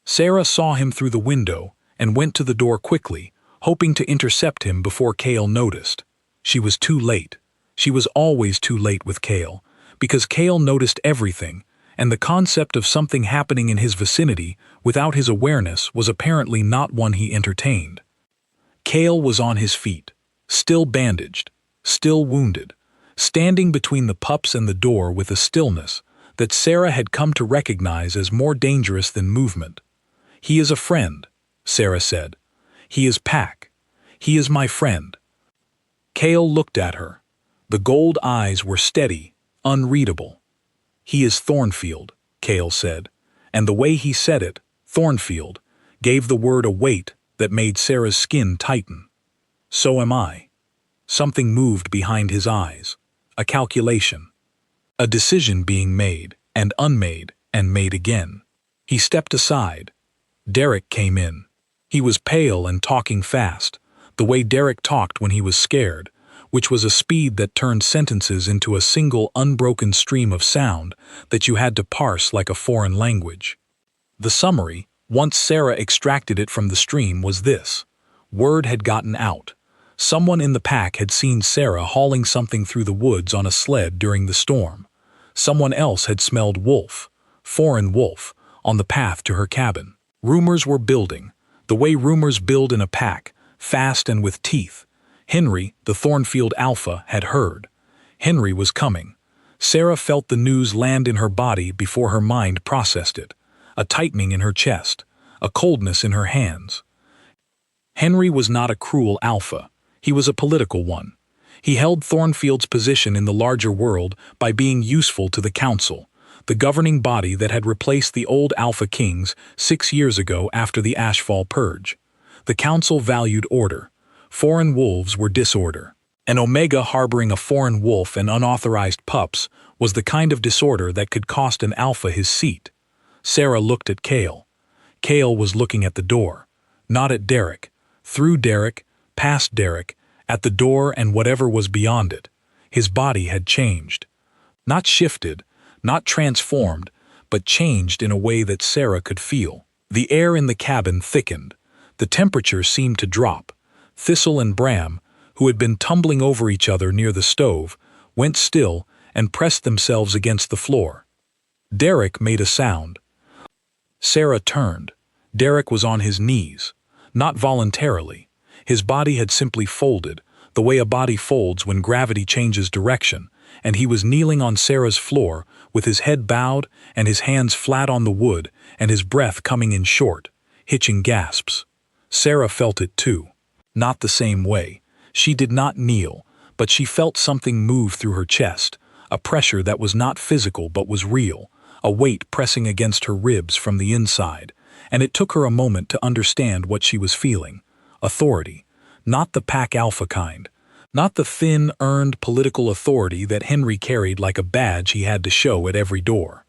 Sarah saw him through the window and went to the door quickly, hoping to intercept him before Cale noticed. She was too late. She was always too late with Cale, because Cale noticed everything, and the concept of something happening in his vicinity without his awareness was apparently not one he entertained. Cale was on his feet, still bandaged, still wounded, standing between the pups and the door with a stillness that Sarah had come to recognize as more dangerous than movement. "He is a friend," Sarah said. "He is Pack. He is my friend." Cale looked at her. The gold eyes were steady, unreadable. "He is Thornfield," Cale said, and the way he said it, Thornfield, gave the word a weight that made Sarah's skin tighten. "So am I." Something moved behind his eyes. A calculation. A decision being made, and unmade, and made again. He stepped aside. Derek came in. He was pale and talking fast, the way Derek talked when he was scared, which was a speed that turned sentences into a single unbroken stream of sound that you had to parse like a foreign language. The summary, once Sarah extracted it from the stream, was this. Word had gotten out. Someone in the pack had seen Sarah hauling something through the woods on a sled during the storm. Someone else had smelled wolf, foreign wolf, on the path to her cabin. Rumors were building, the way rumors build in a pack, fast and with teeth. Henry, the Thornfield Alpha, had heard. Henry was coming. Sarah felt the news land in her body before her mind processed it. A tightening in her chest, a coldness in her hands. Henry was not a cruel alpha. He was a political one. He held Thornfield's position in the larger world by being useful to the council, the governing body that had replaced the old Alpha Kings 6 years ago after the Ashfall Purge. The council valued order. Foreign wolves were disorder. An Omega harboring a foreign wolf and unauthorized pups was the kind of disorder that could cost an Alpha his seat. Sarah looked at Cale. Cale was looking at the door. Not at Derek. Through Derek, past Derek, at the door and whatever was beyond it. His body had changed. Not shifted, not transformed, but changed in a way that Sarah could feel. The air in the cabin thickened. The temperature seemed to drop. Thistle and Bram, who had been tumbling over each other near the stove, went still and pressed themselves against the floor. Derek made a sound. Sarah turned. Derek was on his knees. Not voluntarily. His body had simply folded, the way a body folds when gravity changes direction, and he was kneeling on Sarah's floor with his head bowed and his hands flat on the wood and his breath coming in short, hitching gasps. Sarah felt it too. Not the same way. She did not kneel, but she felt something move through her chest, a pressure that was not physical but was real, a weight pressing against her ribs from the inside, and it took her a moment to understand what she was feeling. Authority. Not the pack alpha kind. Not the thin, earned political authority that Henry carried like a badge he had to show at every door.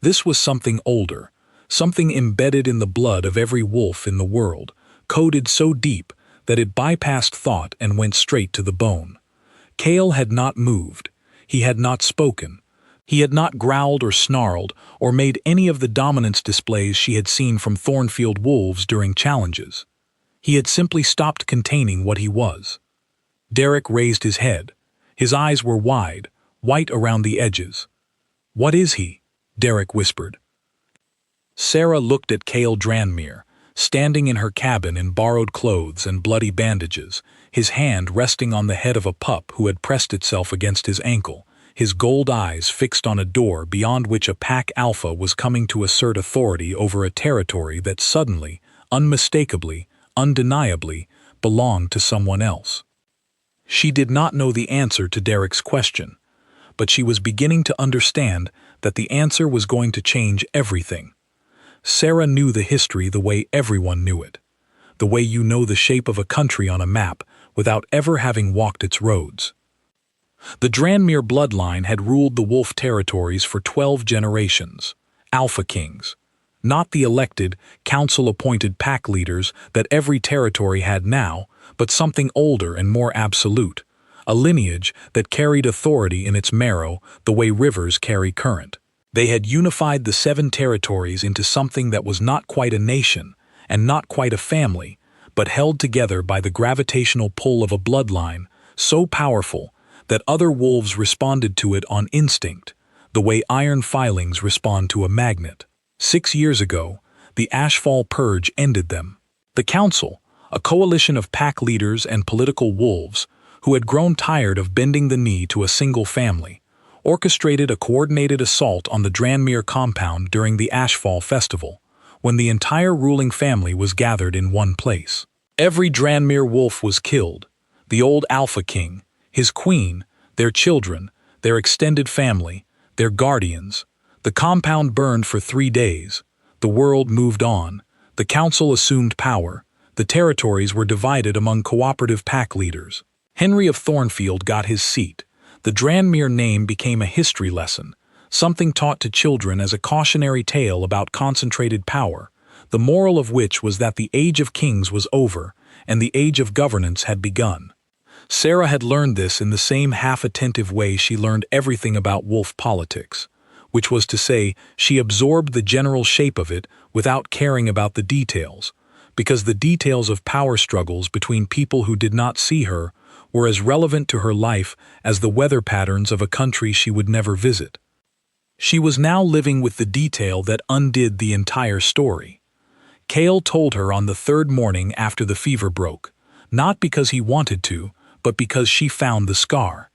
This was something older, something embedded in the blood of every wolf in the world, coded so deep that it bypassed thought and went straight to the bone. Cale had not moved. He had not spoken. He had not growled or snarled or made any of the dominance displays she had seen from Thornfield wolves during challenges. He had simply stopped containing what he was. Derek raised his head. His eyes were wide, white around the edges. "What is he?" Derek whispered. Sarah looked at Cale Dranmere, standing in her cabin in borrowed clothes and bloody bandages, his hand resting on the head of a pup who had pressed itself against his ankle, his gold eyes fixed on a door beyond which a pack alpha was coming to assert authority over a territory that suddenly, unmistakably, undeniably, belonged to someone else. She did not know the answer to Derek's question, but she was beginning to understand that the answer was going to change everything. Sarah knew the history the way everyone knew it, the way you know the shape of a country on a map without ever having walked its roads. The Dranmere bloodline had ruled the wolf territories for 12 generations, Alpha Kings, not the elected, council-appointed pack leaders that every territory had now, but something older and more absolute, a lineage that carried authority in its marrow the way rivers carry current. They had unified the 7 territories into something that was not quite a nation and not quite a family, but held together by the gravitational pull of a bloodline so powerful that other wolves responded to it on instinct, the way iron filings respond to a magnet. 6 years ago, the Ashfall Purge ended them. The Council, a coalition of pack leaders and political wolves who had grown tired of bending the knee to a single family, orchestrated a coordinated assault on the Dranmere compound during the Ashfall Festival, when the entire ruling family was gathered in one place. Every Dranmere wolf was killed. The old Alpha King, his queen, their children, their extended family, their guardians. The compound burned for 3 days. The world moved on. The council assumed power. The territories were divided among cooperative pack leaders. Henry of Thornfield got his seat. The Tranmere name became a history lesson, something taught to children as a cautionary tale about concentrated power, the moral of which was that the age of kings was over and the age of governance had begun. Sarah had learned this in the same half-attentive way she learned everything about wolf politics, which was to say, she absorbed the general shape of it without caring about the details, because the details of power struggles between people who did not see her were as relevant to her life as the weather patterns of a country she would never visit. She was now living with the detail that undid the entire story. Cale told her on the 3rd morning after the fever broke, not because he wanted to, but because she found the scar.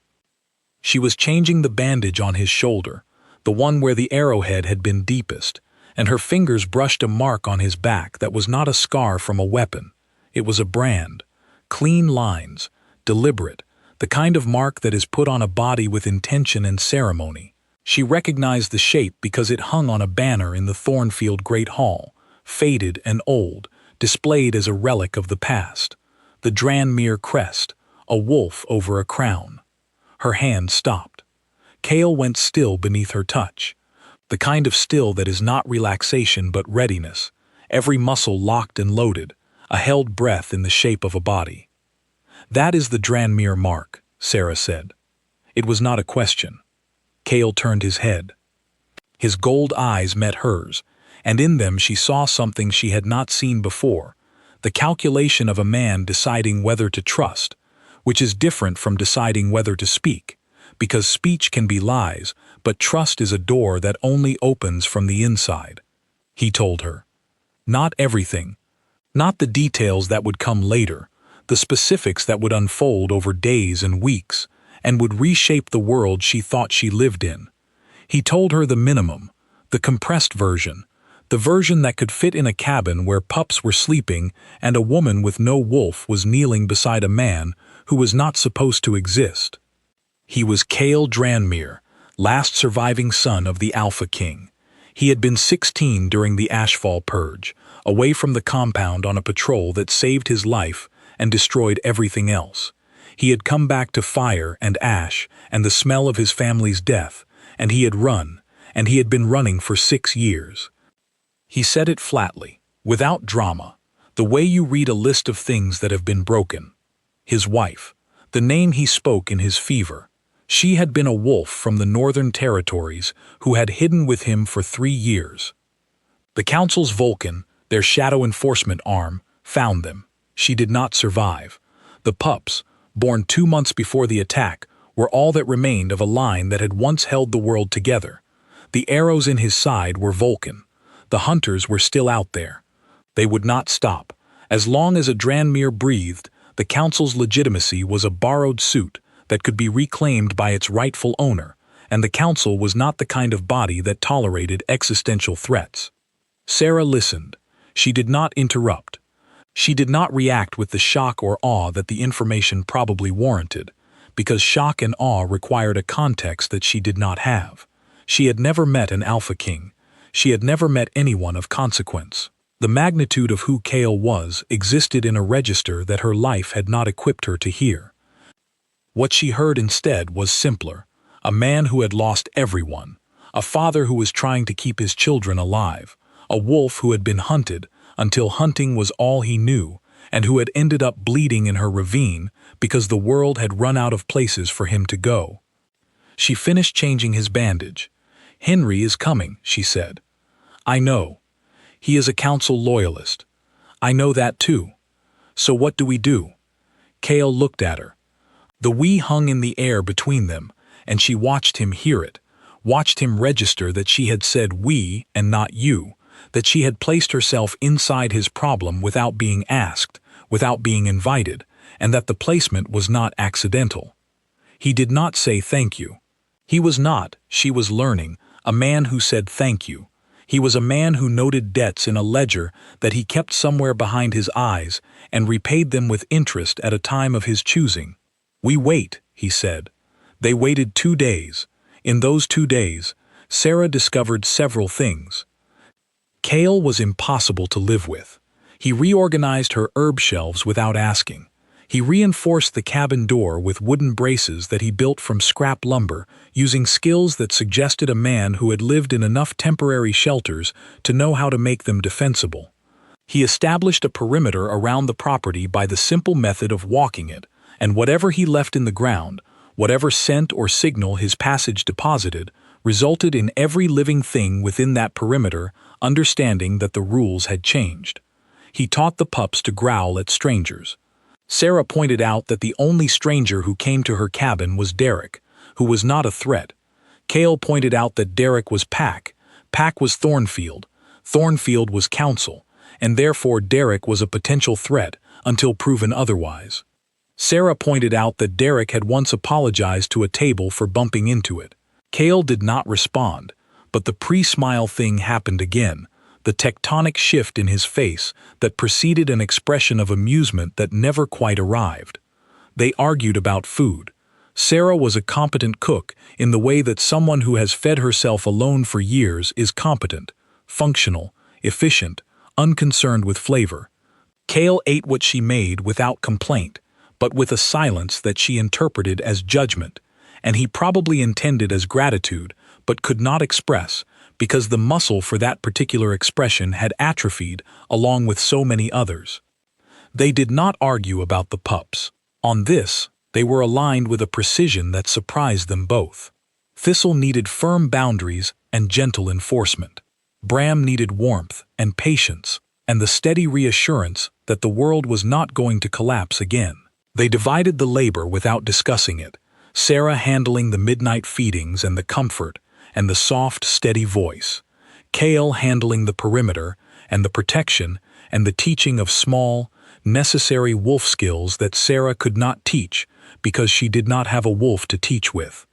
She was changing the bandage on his shoulder, the one where the arrowhead had been deepest, and her fingers brushed a mark on his back that was not a scar from a weapon. It was a brand, clean lines, deliberate, the kind of mark that is put on a body with intention and ceremony. She recognized the shape because it hung on a banner in the Thornfield Great Hall, faded and old, displayed as a relic of the past. The Tranmere crest, a wolf over a crown. Her hand stopped. Cale went still beneath her touch, the kind of still that is not relaxation but readiness, every muscle locked and loaded, a held breath in the shape of a body. "That is the Tranmere mark," Sarah said. It was not a question. Cale turned his head. His gold eyes met hers, and in them she saw something she had not seen before, the calculation of a man deciding whether to trust, which is different from deciding whether to speak, because speech can be lies, but trust is a door that only opens from the inside. He told her. Not everything. Not the details that would come later, the specifics that would unfold over days and weeks, and would reshape the world she thought she lived in. He told her the minimum, the compressed version, the version that could fit in a cabin where pups were sleeping and a woman with no wolf was kneeling beside a man who was not supposed to exist. He was Cale Tranmere, last surviving son of the Alpha King. He had been 16 during the Ashfall Purge, away from the compound on a patrol that saved his life and destroyed everything else. He had come back to fire and ash and the smell of his family's death, and he had run, and he had been running for 6 years. He said it flatly, without drama, the way you read a list of things that have been broken. His wife, the name he spoke in his fever. She had been a wolf from the Northern Territories who had hidden with him for 3 years. The Council's Vulcan, their shadow enforcement arm, found them. She did not survive. The pups, born 2 months before the attack, were all that remained of a line that had once held the world together. The arrows in his side were Vulcan. The hunters were still out there. They would not stop. As long as a Tranmere breathed, the Council's legitimacy was a borrowed suit that could be reclaimed by its rightful owner, and the Council was not the kind of body that tolerated existential threats. Sarah listened. She did not interrupt. She did not react with the shock or awe that the information probably warranted, because shock and awe required a context that she did not have. She had never met an Alpha King. She had never met anyone of consequence. The magnitude of who Cale was existed in a register that her life had not equipped her to hear. What she heard instead was simpler, a man who had lost everyone, a father who was trying to keep his children alive, a wolf who had been hunted until hunting was all he knew, and who had ended up bleeding in her ravine because the world had run out of places for him to go. She finished changing his bandage. "Henry is coming," she said. "I know. He is a Council loyalist. I know that too. So what do we do?" Cale looked at her. The "we" hung in the air between them, and she watched him hear it, watched him register that she had said "we" and not "you," that she had placed herself inside his problem without being asked, without being invited, and that the placement was not accidental. He did not say thank you. He was not, she was learning, a man who said thank you. He was a man who noted debts in a ledger that he kept somewhere behind his eyes and repaid them with interest at a time of his choosing. "We wait," he said. They waited 2 days. In those 2 days, Sarah discovered several things. Kale was impossible to live with. He reorganized her herb shelves without asking. He reinforced the cabin door with wooden braces that he built from scrap lumber, using skills that suggested a man who had lived in enough temporary shelters to know how to make them defensible. He established a perimeter around the property by the simple method of walking it, and whatever he left in the ground, whatever scent or signal his passage deposited, resulted in every living thing within that perimeter understanding that the rules had changed. He taught the pups to growl at strangers. Sarah pointed out that the only stranger who came to her cabin was Derek, who was not a threat. Kale pointed out that Derek was Pack. Pack was Thornfield. Thornfield was Counsel, and therefore Derek was a potential threat until proven otherwise. Sarah pointed out that Derek had once apologized to a table for bumping into it. Kale did not respond, but the pre-smile thing happened again, the tectonic shift in his face that preceded an expression of amusement that never quite arrived. They argued about food. Sarah was a competent cook in the way that someone who has fed herself alone for years is competent, functional, efficient, unconcerned with flavor. Kale ate what she made without complaint, but with a silence that she interpreted as judgment, and he probably intended as gratitude, but could not express, because the muscle for that particular expression had atrophied along with so many others. They did not argue about the pups. On this, they were aligned with a precision that surprised them both. Thistle needed firm boundaries and gentle enforcement. Bram needed warmth and patience, and the steady reassurance that the world was not going to collapse again. They divided the labor without discussing it, Sarah handling the midnight feedings and the comfort, and the soft, steady voice. Kale handling the perimeter and the protection and the teaching of small, necessary wolf skills that Sarah could not teach because she did not have a wolf to teach with.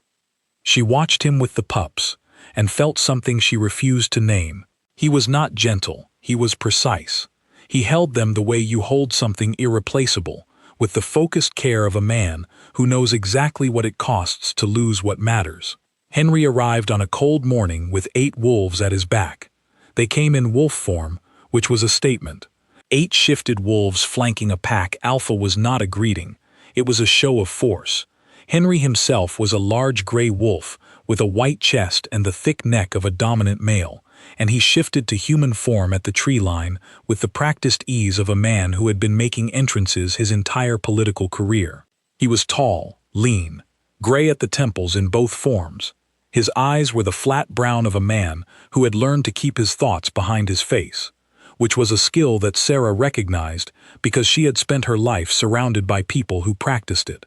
She watched him with the pups and felt something she refused to name. He was not gentle, he was precise. He held them the way you hold something irreplaceable, with the focused care of a man who knows exactly what it costs to lose what matters. Henry arrived on a cold morning with 8 wolves at his back. They came in wolf form, which was a statement. 8 shifted wolves flanking a pack alpha was not a greeting. It was a show of force. Henry himself was a large gray wolf with a white chest and the thick neck of a dominant male, and he shifted to human form at the tree line with the practiced ease of a man who had been making entrances his entire political career. He was tall, lean, gray at the temples in both forms. His eyes were the flat brown of a man who had learned to keep his thoughts behind his face, which was a skill that Sarah recognized because she had spent her life surrounded by people who practiced it.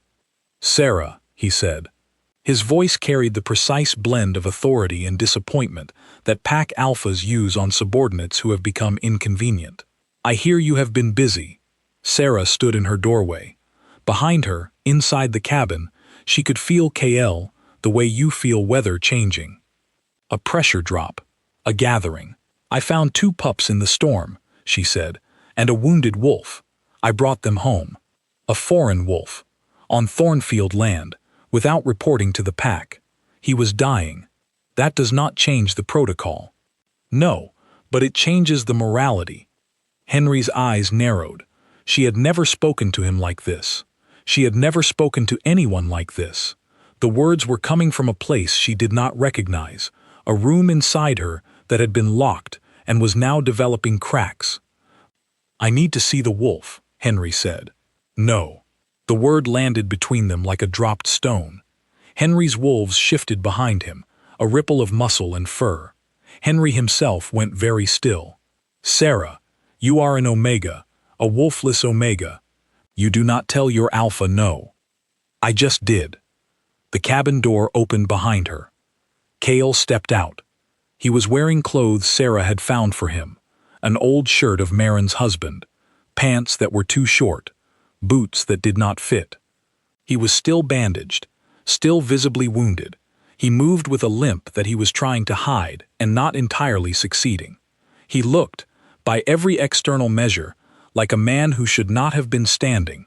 "Sarah," he said. His voice carried the precise blend of authority and disappointment that pack alphas use on subordinates who have become inconvenient. "I hear you have been busy." Sarah stood in her doorway. Behind her, inside the cabin, she could feel KL, the way you feel weather changing. A pressure drop. A gathering. "I found 2 pups in the storm," she said, "and a wounded wolf. I brought them home. A foreign wolf. On Thornfield land, without reporting to the pack. He was dying. That does not change the protocol." "No, but it changes the morality." Henry's eyes narrowed. She had never spoken to him like this. She had never spoken to anyone like this. The words were coming from a place she did not recognize, a room inside her that had been locked and was now developing cracks. "I need to see the wolf," Henry said. "No." The word landed between them like a dropped stone. Henry's wolves shifted behind him, a ripple of muscle and fur. Henry himself went very still. "Sarah, you are an omega, a wolfless omega. You do not tell your alpha no." "I just did." The cabin door opened behind her. Kale stepped out. He was wearing clothes Sarah had found for him, an old shirt of Marin's husband, pants that were too short, boots that did not fit. He was still bandaged, still visibly wounded. He moved with a limp that he was trying to hide and not entirely succeeding. He looked, by every external measure, like a man who should not have been standing.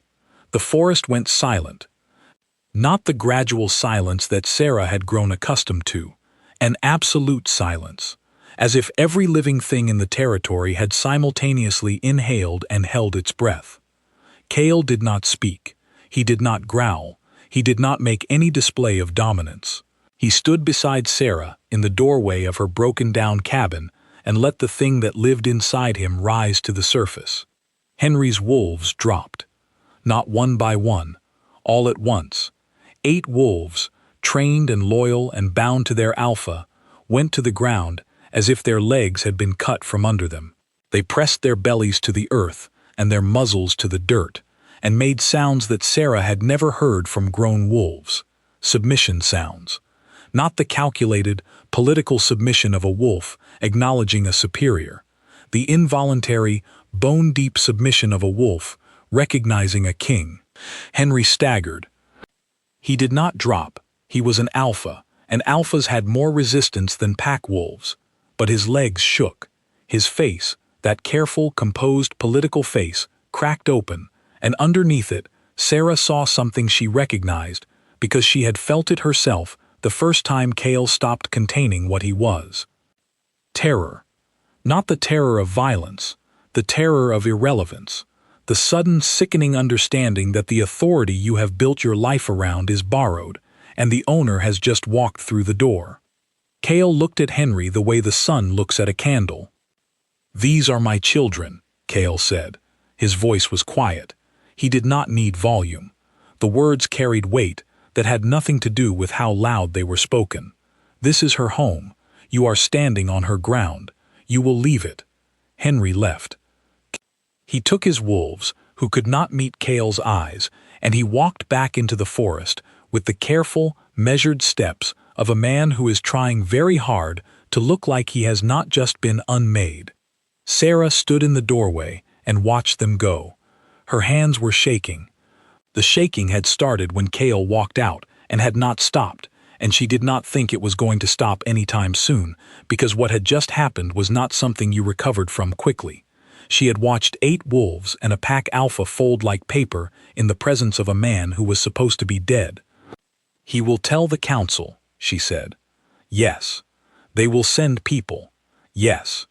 The forest went silent. Not the gradual silence that Sarah had grown accustomed to, an absolute silence, as if every living thing in the territory had simultaneously inhaled and held its breath. Cale did not speak. He did not growl. He did not make any display of dominance. He stood beside Sarah in the doorway of her broken-down cabin and let the thing that lived inside him rise to the surface. Henry's wolves dropped. Not one by one, all at once. 8 wolves, trained and loyal and bound to their alpha, went to the ground as if their legs had been cut from under them. They pressed their bellies to the earth and their muzzles to the dirt, and made sounds that Sarah had never heard from grown wolves. Submission sounds. Not the calculated, political submission of a wolf acknowledging a superior. The involuntary, bone-deep submission of a wolf recognizing a king. Henry staggered. He did not drop. He was an alpha, and alphas had more resistance than pack wolves. But his legs shook. His face, that careful, composed, political face, cracked open, and underneath it, Sarah saw something she recognized because she had felt it herself the first time Cale stopped containing what he was. Terror. Not the terror of violence, the terror of irrelevance, the sudden, sickening understanding that the authority you have built your life around is borrowed, and the owner has just walked through the door. Cale looked at Henry the way the sun looks at a candle. "These are my children," Cale said. His voice was quiet. He did not need volume. The words carried weight that had nothing to do with how loud they were spoken. "This is her home. You are standing on her ground. You will leave it." Henry left. He took his wolves, who could not meet Cale's eyes, and he walked back into the forest with the careful, measured steps of a man who is trying very hard to look like he has not just been unmade. Sarah stood in the doorway and watched them go. Her hands were shaking. The shaking had started when Cale walked out and had not stopped, and she did not think it was going to stop anytime soon, because what had just happened was not something you recovered from quickly. She had watched 8 wolves and a pack alpha fold like paper in the presence of a man who was supposed to be dead. "He will tell the council," she said. "Yes. They will send people. Yes.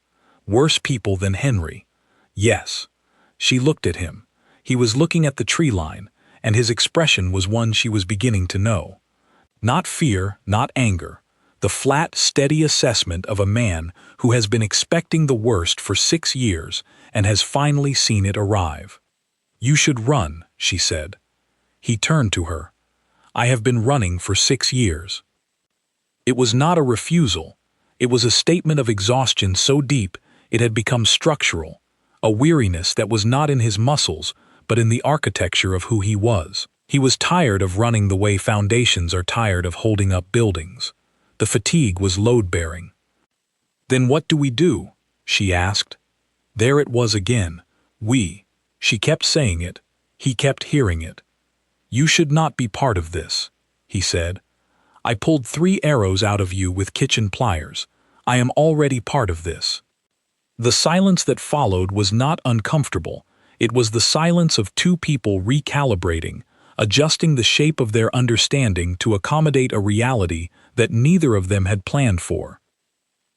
Worse people than Henry. Yes." She looked at him. He was looking at the tree line, and his expression was one she was beginning to know. Not fear, not anger. The flat, steady assessment of a man who has been expecting the worst for 6 years and has finally seen it arrive. "You should run," she said. He turned to her. "I have been running for 6 years." It was not a refusal. It was a statement of exhaustion so deep it had become structural, a weariness that was not in his muscles but in the architecture of who he was. He was tired of running the way foundations are tired of holding up buildings. The fatigue was load-bearing. "Then what do we do?" she asked. There it was again. We. She kept saying it. He kept hearing it. "You should not be part of this," he said. "I pulled 3 arrows out of you with kitchen pliers. I am already part of this." The silence that followed was not uncomfortable. It was the silence of 2 people recalibrating, adjusting the shape of their understanding to accommodate a reality that neither of them had planned for.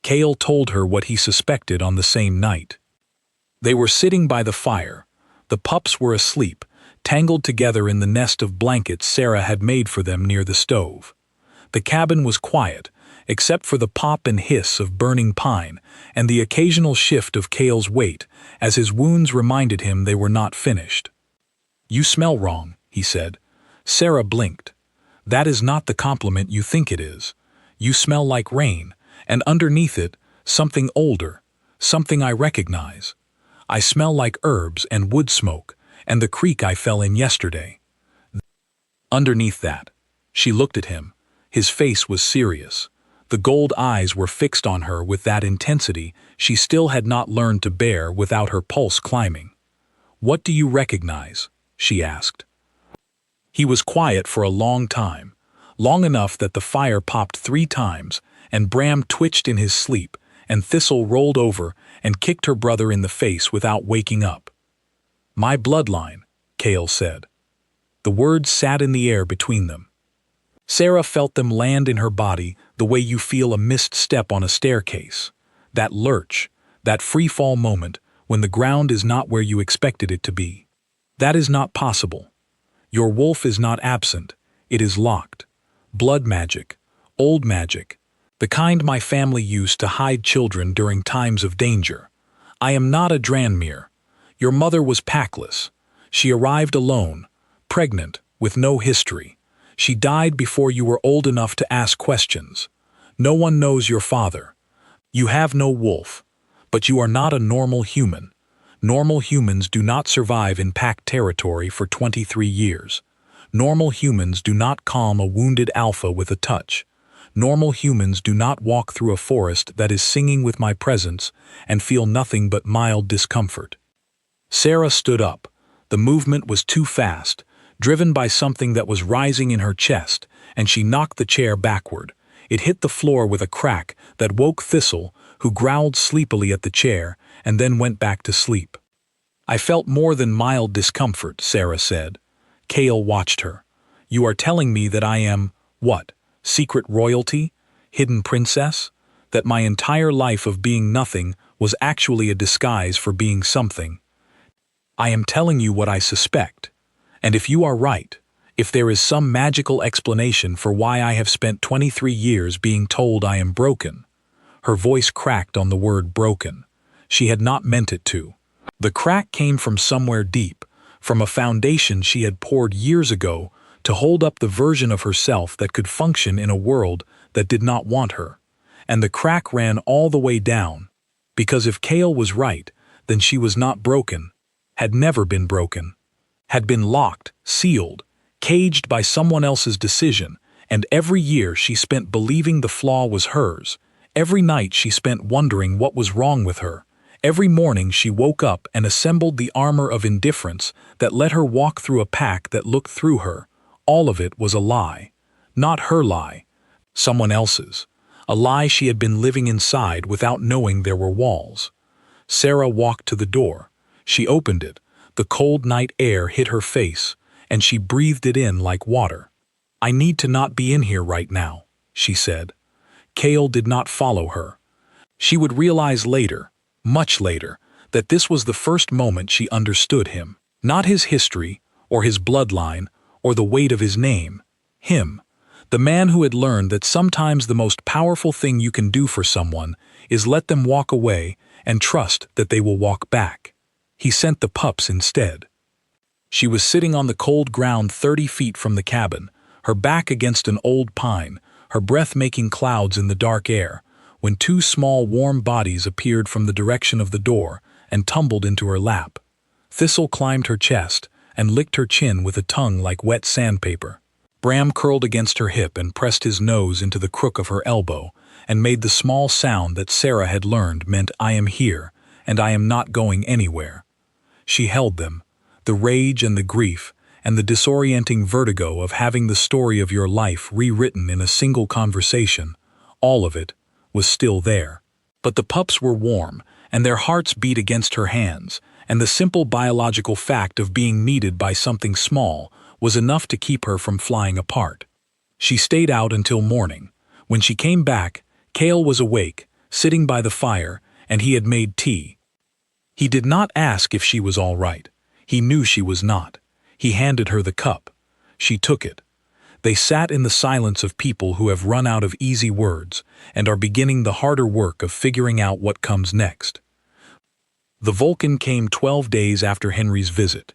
Cale told her what he suspected on the same night. They were sitting by the fire. The pups were asleep, tangled together in the nest of blankets Sarah had made for them near the stove. The cabin was quiet, except for the pop and hiss of burning pine and the occasional shift of Cale's weight as his wounds reminded him they were not finished. "You smell wrong," he said. Sarah blinked. "That is not the compliment you think it is. You smell like rain, and underneath it, something older, something I recognize. I smell like herbs and wood smoke, and the creek I fell in yesterday." Underneath that, she looked at him. His face was serious. The gold eyes were fixed on her with that intensity she still had not learned to bear without her pulse climbing. "What do you recognize?" she asked. He was quiet for a long time, long enough that the fire popped 3 times, and Bram twitched in his sleep, and Thistle rolled over and kicked her brother in the face without waking up. "My bloodline," Cale said. The words sat in the air between them. Sarah felt them land in her body the way you feel a missed step on a staircase. That lurch, that free-fall moment when the ground is not where you expected it to be. That is not possible. Your wolf is not absent, it is locked. Blood magic, old magic, the kind my family used to hide children during times of danger. I am not a Dranmere. Your mother was packless. She arrived alone, pregnant, with no history. She died before you were old enough to ask questions. No one knows your father. You have no wolf, but you are not a normal human. Normal humans do not survive in pack territory for 23 years. Normal humans do not calm a wounded alpha with a touch. Normal humans do not walk through a forest that is singing with my presence and feel nothing but mild discomfort. Sarah stood up. The movement was too fast, driven by something that was rising in her chest, and she knocked the chair backward. It hit the floor with a crack that woke Thistle, who growled sleepily at the chair and then went back to sleep. I felt more than mild discomfort, Sarah said. Cale watched her. You are telling me that I am, what, secret royalty? Hidden princess? That my entire life of being nothing was actually a disguise for being something? I am telling you what I suspect. And if you are right, if there is some magical explanation for why I have spent 23 years being told I am broken. Her voice cracked on the word broken. She had not meant it to. The crack came from somewhere deep, from a foundation she had poured years ago to hold up the version of herself that could function in a world that did not want her. And the crack ran all the way down. Because if Cale was right, then she was not broken, had never been broken, had been locked, sealed, caged by someone else's decision, and every year she spent believing the flaw was hers. Every night she spent wondering what was wrong with her. Every morning she woke up and assembled the armor of indifference that let her walk through a pack that looked through her. All of it was a lie. Not her lie. Someone else's. A lie she had been living inside without knowing there were walls. Sarah walked to the door. She opened it. The cold night air hit her face, and she breathed it in like water. I need to not be in here right now, she said. Cale did not follow her. She would realize later, much later, that this was the first moment she understood him. Not his history, or his bloodline, or the weight of his name. Him. The man who had learned that sometimes the most powerful thing you can do for someone is let them walk away and trust that they will walk back. He sent the pups instead. She was sitting on the cold ground 30 feet from the cabin, her back against an old pine, her breath making clouds in the dark air, when two small warm bodies appeared from the direction of the door and tumbled into her lap. Thistle climbed her chest and licked her chin with a tongue like wet sandpaper. Bram curled against her hip and pressed his nose into the crook of her elbow and made the small sound that Sarah had learned meant I am here and I am not going anywhere. She held them, the rage and the grief and the disorienting vertigo of having the story of your life rewritten in a single conversation. All of it was still there. But the pups were warm and their hearts beat against her hands, and the simple biological fact of being needed by something small was enough to keep her from flying apart. She stayed out until morning. When she came back, Cale was awake, sitting by the fire, and he had made tea. He did not ask if she was all right. He knew she was not. He handed her the cup. She took it. They sat in the silence of people who have run out of easy words and are beginning the harder work of figuring out what comes next. The Vulcan came 12 days after Henry's visit.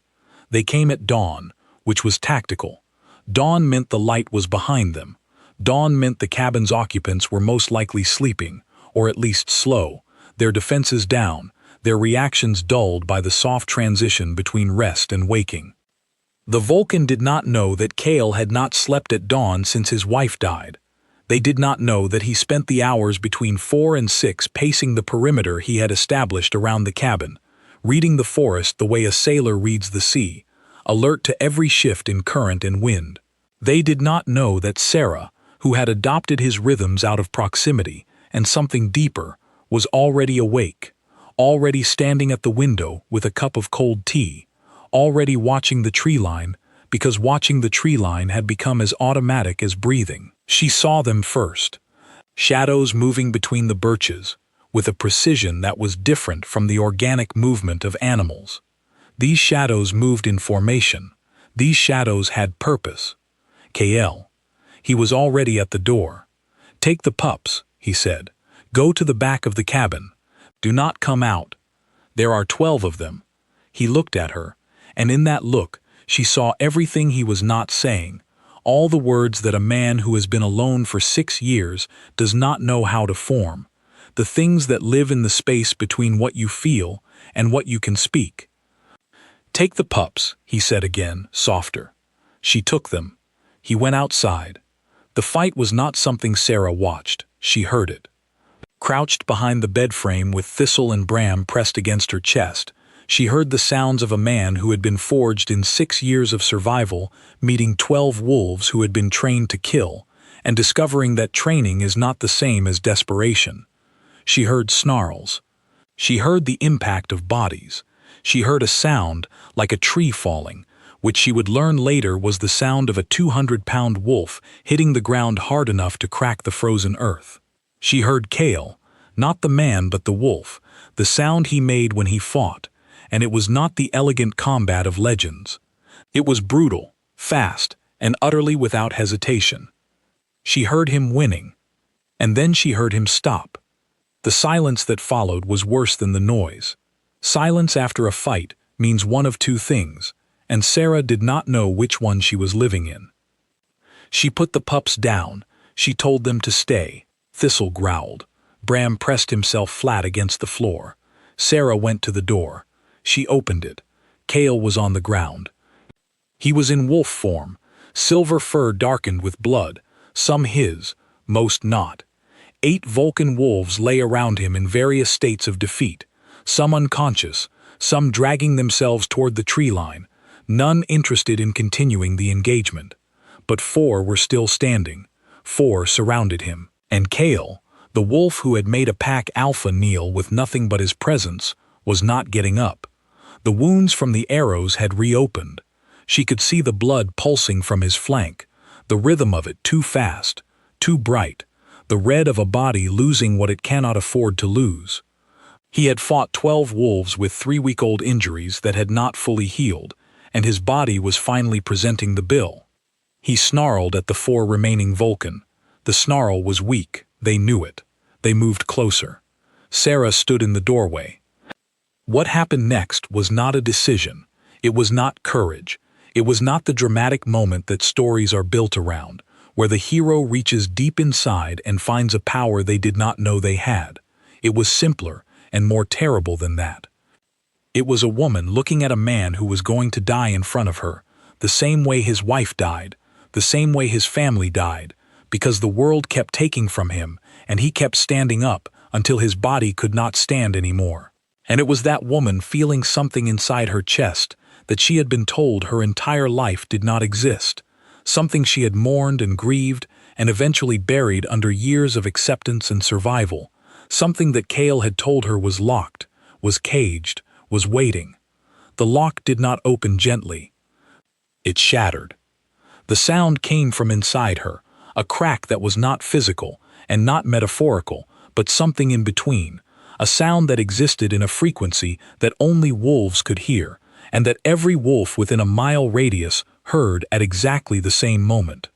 They came at dawn, which was tactical. Dawn meant the light was behind them. Dawn meant the cabin's occupants were most likely sleeping, or at least slow, their defenses down, their reactions dulled by the soft transition between rest and waking. The Vulcan did not know that Cale had not slept at dawn since his wife died. They did not know that he spent the hours between 4 and 6 pacing the perimeter he had established around the cabin, reading the forest the way a sailor reads the sea, alert to every shift in current and wind. They did not know that Sarah, who had adopted his rhythms out of proximity and something deeper, was already awake, already standing at the window with a cup of cold tea, already watching the tree line, because watching the tree line had become as automatic as breathing. She saw them first, shadows moving between the birches, with a precision that was different from the organic movement of animals. These shadows moved in formation. These shadows had purpose. Kael. He was already at the door. "Take the pups," he said. "Go to the back of the cabin. Do not come out. There are 12 of them." He looked at her, and in that look, she saw everything he was not saying, all the words that a man who has been alone for 6 years does not know how to form, the things that live in the space between what you feel and what you can speak. "Take the pups," he said again, softer. She took them. He went outside. The fight was not something Sarah watched. She heard it. Crouched behind the bed frame with Thistle and Bram pressed against her chest, she heard the sounds of a man who had been forged in 6 years of survival, meeting 12 wolves who had been trained to kill, and discovering that training is not the same as desperation. She heard snarls. She heard the impact of bodies. She heard a sound like a tree falling, which she would learn later was the sound of a 200-pound wolf hitting the ground hard enough to crack the frozen earth. She heard Kael, not the man but the wolf, the sound he made when he fought, and it was not the elegant combat of legends. It was brutal, fast, and utterly without hesitation. She heard him winning, and then she heard him stop. The silence that followed was worse than the noise. Silence after a fight means one of two things, and Sarah did not know which one she was living in. She put the pups down. She told them to stay. Thistle growled. Bram pressed himself flat against the floor. Sarah went to the door. She opened it. Kael was on the ground. He was in wolf form, silver fur darkened with blood, some his, most not. 8 Vulcan wolves lay around him in various states of defeat, some unconscious, some dragging themselves toward the tree line, none interested in continuing the engagement. But 4 were still standing. 4 surrounded him. And Kael, the wolf who had made a pack alpha kneel with nothing but his presence, was not getting up. The wounds from the arrows had reopened. She could see the blood pulsing from his flank, the rhythm of it too fast, too bright, the red of a body losing what it cannot afford to lose. He had fought 12 wolves with 3-week-old injuries that had not fully healed, and his body was finally presenting the bill. He snarled at the 4 remaining Vulcan. The snarl was weak. They knew it. They moved closer. Sarah stood in the doorway. What happened next was not a decision. It was not courage. It was not the dramatic moment that stories are built around, where the hero reaches deep inside and finds a power they did not know they had. It was simpler and more terrible than that. It was a woman looking at a man who was going to die in front of her, the same way his wife died, the same way his family died, because the world kept taking from him, and he kept standing up until his body could not stand anymore. And it was that woman feeling something inside her chest that she had been told her entire life did not exist, something she had mourned and grieved and eventually buried under years of acceptance and survival, something that Kael had told her was locked, was caged, was waiting. The lock did not open gently. It shattered. The sound came from inside her, a crack that was not physical and not metaphorical, but something in between, a sound that existed in a frequency that only wolves could hear, and that every wolf within a mile radius heard at exactly the same moment.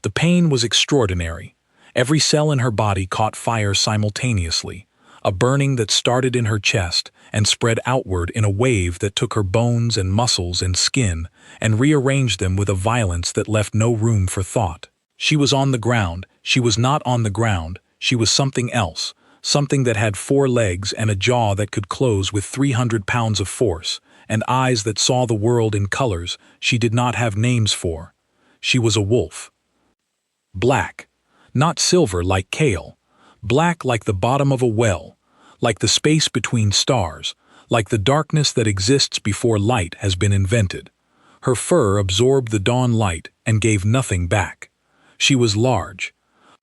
The pain was extraordinary. Every cell in her body caught fire simultaneously, a burning that started in her chest and spread outward in a wave that took her bones and muscles and skin and rearranged them with a violence that left no room for thought. She was on the ground. She was not on the ground. She was something else, something that had 4 legs and a jaw that could close with 300 pounds of force, and eyes that saw the world in colors she did not have names for. She was a wolf. Black, not silver like Kael, black like the bottom of a well, like the space between stars, like the darkness that exists before light has been invented. Her fur absorbed the dawn light and gave nothing back. She was large.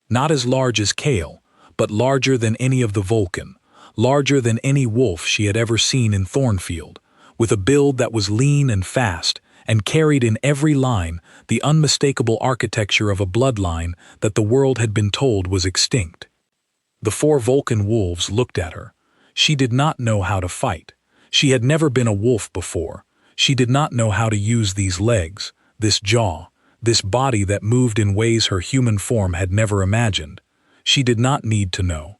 Not as large as Kael, but larger than any of the Vulcan, larger than any wolf she had ever seen in Thornfield, with a build that was lean and fast, and carried in every line the unmistakable architecture of a bloodline that the world had been told was extinct. The 4 Vulcan wolves looked at her. She did not know how to fight. She had never been a wolf before. She did not know how to use these legs, this jaw, this body that moved in ways her human form had never imagined. She did not need to know.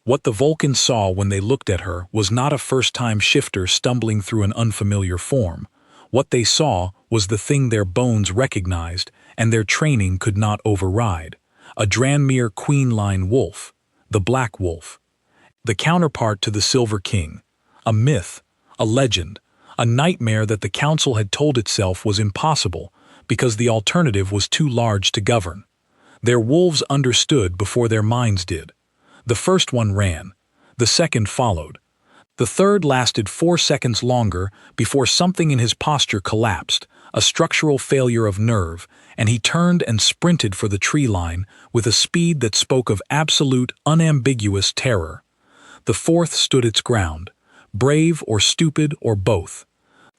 What the Vulcans saw when they looked at her was not a first-time shifter stumbling through an unfamiliar form. What they saw was the thing their bones recognized and their training could not override. A Dranmere queen-line wolf, the Black Wolf. The counterpart to the Silver King. A myth, a legend, a nightmare that the council had told itself was impossible because the alternative was too large to govern. Their wolves understood before their minds did. The first one ran. The second followed. The third lasted 4 seconds longer before something in his posture collapsed, a structural failure of nerve, and he turned and sprinted for the tree line with a speed that spoke of absolute, unambiguous terror. The fourth stood its ground, brave or stupid or both.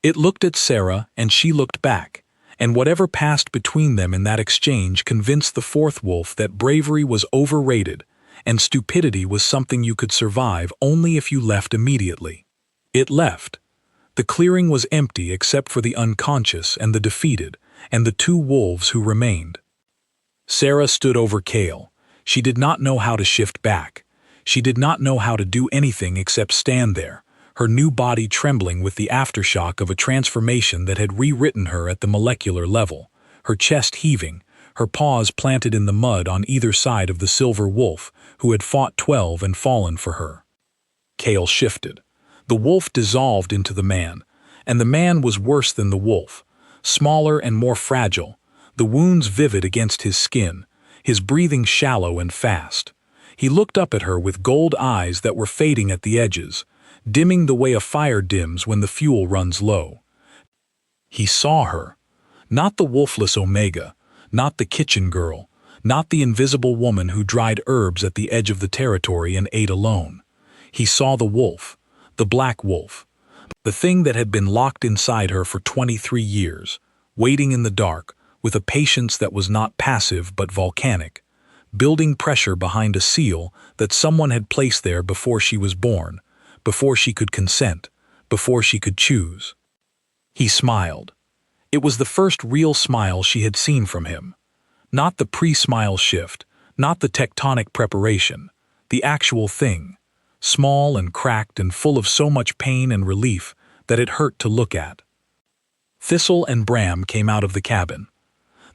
It looked at Sarah and she looked back, and whatever passed between them in that exchange convinced the fourth wolf that bravery was overrated and stupidity was something you could survive only if you left immediately. It left. The clearing was empty except for the unconscious and the defeated, and the 2 wolves who remained. Sarah stood over Cale. She did not know how to shift back. She did not know how to do anything except stand there, her new body trembling with the aftershock of a transformation that had rewritten her at the molecular level, her chest heaving, her paws planted in the mud on either side of the silver wolf, who had fought 12 and fallen for her. Cale shifted. The wolf dissolved into the man, and the man was worse than the wolf, smaller and more fragile, the wounds vivid against his skin, his breathing shallow and fast. He looked up at her with gold eyes that were fading at the edges, dimming the way a fire dims when the fuel runs low. He saw her, not the wolfless Omega, not the kitchen girl, not the invisible woman who dried herbs at the edge of the territory and ate alone. He saw the wolf, the Black Wolf, the thing that had been locked inside her for 23 years, waiting in the dark, with a patience that was not passive but volcanic, building pressure behind a seal that someone had placed there before she was born, before she could consent, before she could choose. He smiled. It was the first real smile she had seen from him. Not the pre-smile shift, not the tectonic preparation, the actual thing, small and cracked and full of so much pain and relief that it hurt to look at. Thistle and Bram came out of the cabin.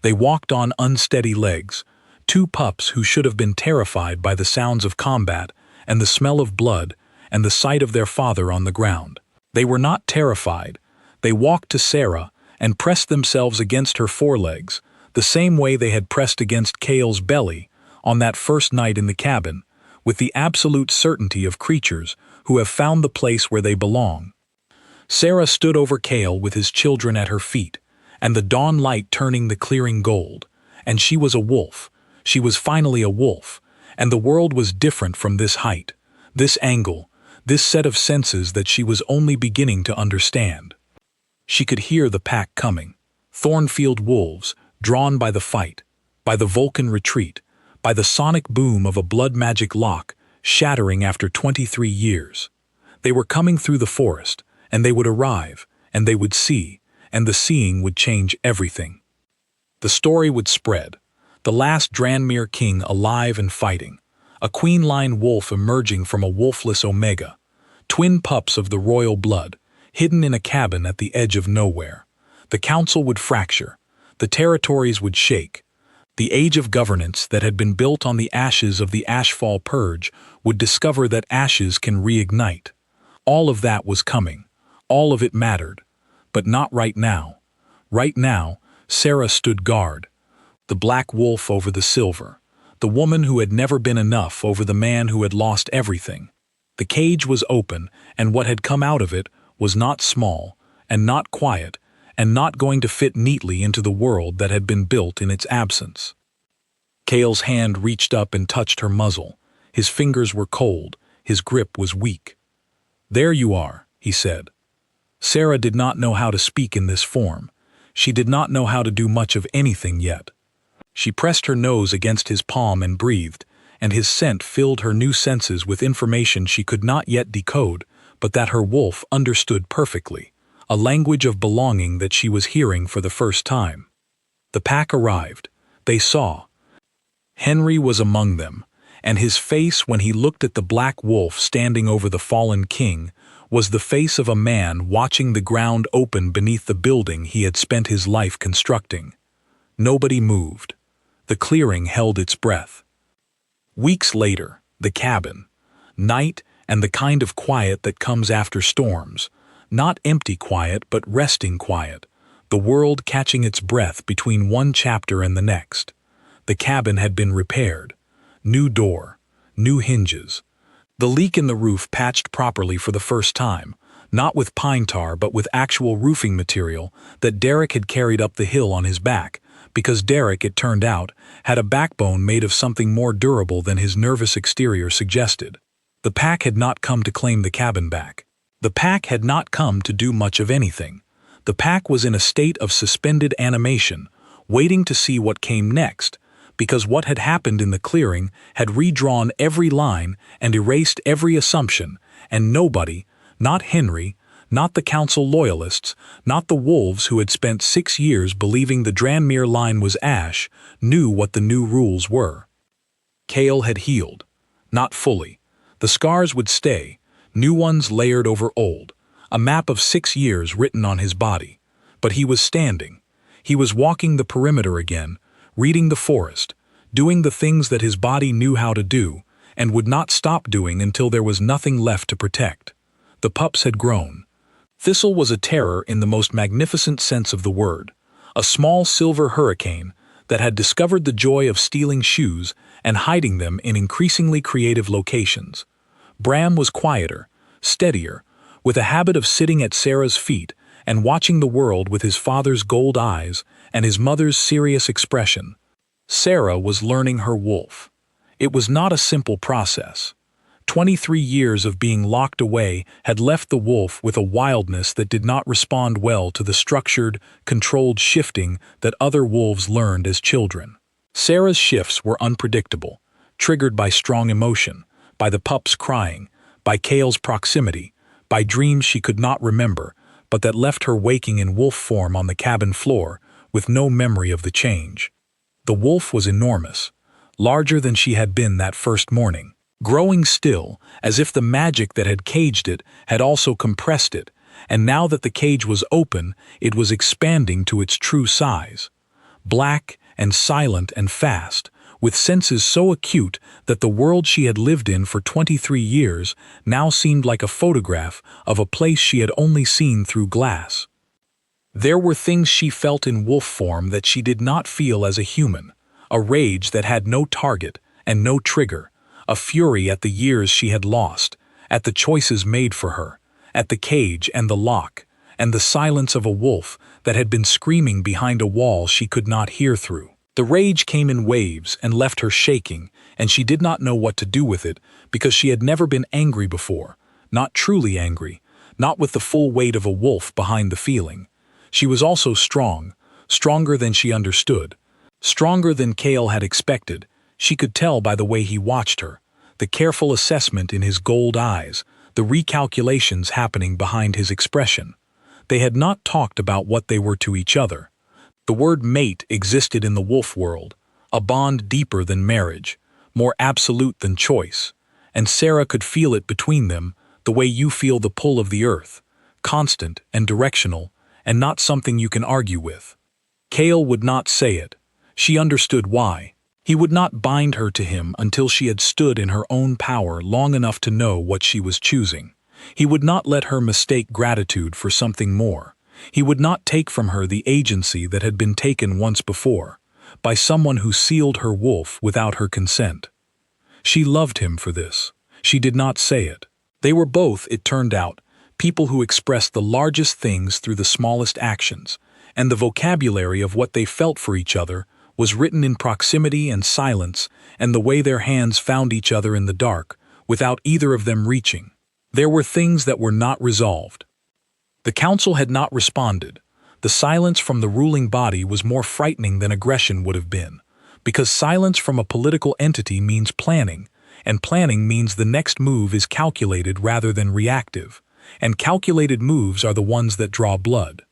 They walked on unsteady legs, 2 pups who should have been terrified by the sounds of combat and the smell of blood and the sight of their father on the ground. They were not terrified. They walked to Sarah and pressed themselves against her forelegs, the same way they had pressed against Cale's belly on that first night in the cabin, with the absolute certainty of creatures who have found the place where they belong. Sarah stood over Cale with his children at her feet, and the dawn light turning the clearing gold, and she was a wolf. She was finally a wolf, and the world was different from this height, this angle, this set of senses that she was only beginning to understand. She could hear the pack coming, Thornfield wolves, drawn by the fight, by the Vulcan retreat, by the sonic boom of a blood magic lock shattering after 23 years. They were coming through the forest, and they would arrive, and they would see, and the seeing would change everything. The story would spread. The last Dranmere king alive and fighting, a queen-line wolf emerging from a wolfless Omega, twin pups of the royal blood, hidden in a cabin at the edge of nowhere. The council would fracture. The territories would shake. The age of governance that had been built on the ashes of the Ashfall Purge would discover that ashes can reignite. All of that was coming. All of it mattered. But not right now. Right now, Sarah stood guard. The black wolf over the silver. The woman who had never been enough over the man who had lost everything. The cage was open, and what had come out of it was not small, and not quiet, and not going to fit neatly into the world that had been built in its absence. Cale's hand reached up and touched her muzzle. His fingers were cold, his grip was weak. "There you are," he said. Sarah did not know how to speak in this form. She did not know how to do much of anything yet. She pressed her nose against his palm and breathed, and his scent filled her new senses with information she could not yet decode, but that her wolf understood perfectly, a language of belonging that she was hearing for the first time. The pack arrived. They saw. Henry was among them, and his face when he looked at the black wolf standing over the fallen king was the face of a man watching the ground open beneath the building he had spent his life constructing. Nobody moved. The clearing held its breath. Weeks later, the cabin. Night and the kind of quiet that comes after storms. Not empty quiet, but resting quiet. The world catching its breath between one chapter and the next. The cabin had been repaired. New door. New hinges. The leak in the roof patched properly for the first time, not with pine tar but with actual roofing material that Derek had carried up the hill on his back, because Derek, it turned out, had a backbone made of something more durable than his nervous exterior suggested. The pack had not come to claim the cabin back. The pack had not come to do much of anything. The pack was in a state of suspended animation, waiting to see what came next, because what had happened in the clearing had redrawn every line and erased every assumption, and nobody, not Henry, not the council loyalists, not the wolves who had spent 6 years believing the Tranmere line was ash, knew what the new rules were. Cale had healed. Not fully. The scars would stay, new ones layered over old, a map of 6 years written on his body. But he was standing. He was walking the perimeter again, reading the forest, doing the things that his body knew how to do, and would not stop doing until there was nothing left to protect. The pups had grown. Thistle was a terror in the most magnificent sense of the word, a small silver hurricane that had discovered the joy of stealing shoes and hiding them in increasingly creative locations. Bram was quieter, steadier, with a habit of sitting at Sarah's feet and watching the world with his father's gold eyes and his mother's serious expression. Sarah was learning her wolf. It was not a simple process. 23 years of being locked away had left the wolf with a wildness that did not respond well to the structured, controlled shifting that other wolves learned as children. Sarah's shifts were unpredictable, triggered by strong emotion, by the pups crying, by Cale's proximity, by dreams she could not remember, but that left her waking in wolf form on the cabin floor with no memory of the change. The wolf was enormous, larger than she had been that first morning, growing still, as if the magic that had caged it had also compressed it, and now that the cage was open, it was expanding to its true size. Black and silent and fast, with senses so acute that the world she had lived in for 23 years now seemed like a photograph of a place she had only seen through glass. There were things she felt in wolf form that she did not feel as a human, a rage that had no target and no trigger, a fury at the years she had lost, at the choices made for her, at the cage and the lock, and the silence of a wolf that had been screaming behind a wall she could not hear through. The rage came in waves and left her shaking, and she did not know what to do with it because she had never been angry before, not truly angry, not with the full weight of a wolf behind the feeling. She was also strong, stronger than she understood, stronger than Cale had expected. She could tell by the way he watched her, the careful assessment in his gold eyes, the recalculations happening behind his expression. They had not talked about what they were to each other. The word mate existed in the wolf world, a bond deeper than marriage, more absolute than choice, and Sarah could feel it between them the way you feel the pull of the earth, constant and directional, and not something you can argue with. Cale would not say it. She understood why. He would not bind her to him until she had stood in her own power long enough to know what she was choosing. He would not let her mistake gratitude for something more. He would not take from her the agency that had been taken once before, by someone who sealed her wolf without her consent. She loved him for this. She did not say it. They were both, it turned out, people who expressed the largest things through the smallest actions, and the vocabulary of what they felt for each other was written in proximity and silence and the way their hands found each other in the dark, without either of them reaching. There were things that were not resolved. The council had not responded. The silence from the ruling body was more frightening than aggression would have been, because silence from a political entity means planning, and planning means the next move is calculated rather than reactive, and calculated moves are the ones that draw blood.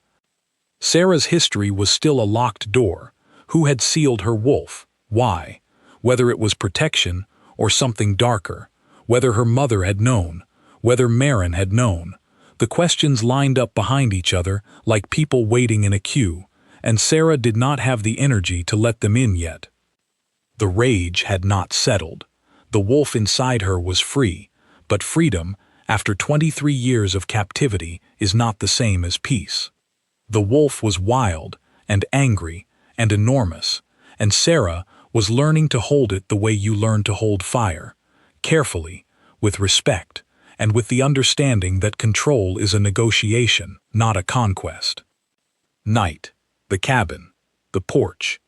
Sarah's history was still a locked door. Who had sealed her wolf? Why? Whether it was protection or something darker, whether her mother had known, whether Marin had known. The questions lined up behind each other like people waiting in a queue, and Sarah did not have the energy to let them in yet. The rage had not settled. The wolf inside her was free, but freedom, after 23 years of captivity, is not the same as peace. The wolf was wild and angry and enormous, and Sarah was learning to hold it the way you learn to hold fire, carefully, with respect, and with the understanding that control is a negotiation, not a conquest. Night, the cabin, the porch.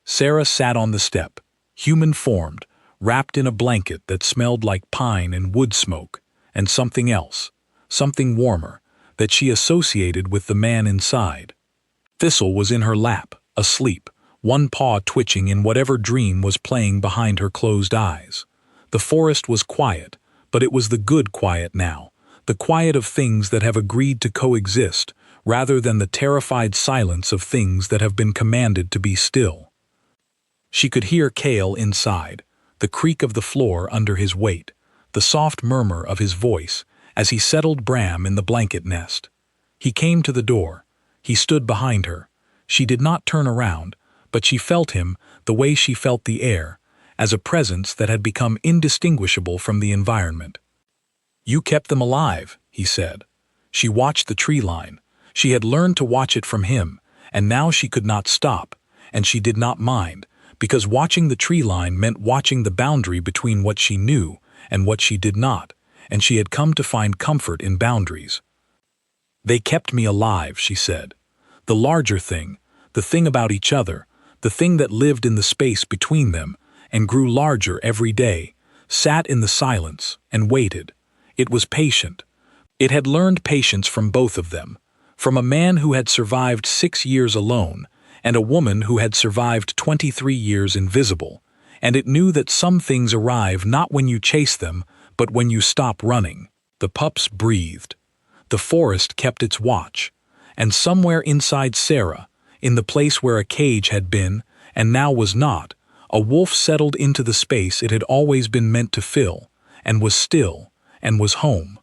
Sarah sat on the step, human-formed, wrapped in a blanket that smelled like pine and wood smoke, and something else, something warmer, that she associated with the man inside. Thistle was in her lap, asleep, one paw twitching in whatever dream was playing behind her closed eyes. The forest was quiet, but it was the good quiet now, the quiet of things that have agreed to coexist, rather than the terrified silence of things that have been commanded to be still. She could hear Cale inside, the creak of the floor under his weight, the soft murmur of his voice as he settled Bram in the blanket nest. He came to the door. He stood behind her. She did not turn around, but she felt him the way she felt the air, as a presence that had become indistinguishable from the environment. "You kept them alive," he said. She watched the tree line. She had learned to watch it from him, and now she could not stop, and she did not mind, because watching the tree line meant watching the boundary between what she knew and what she did not, and she had come to find comfort in boundaries. "They kept me alive," she said. The larger thing, the thing about each other, the thing that lived in the space between them and grew larger every day, sat in the silence and waited. It was patient. It had learned patience from both of them, from a man who had survived 6 years alone and a woman who had survived 23 years invisible, and it knew that some things arrive not when you chase them, but when you stop running. The pups breathed. The forest kept its watch, and somewhere inside Sarah, in the place where a cage had been and now was not, a wolf settled into the space it had always been meant to fill, and was still, and was home.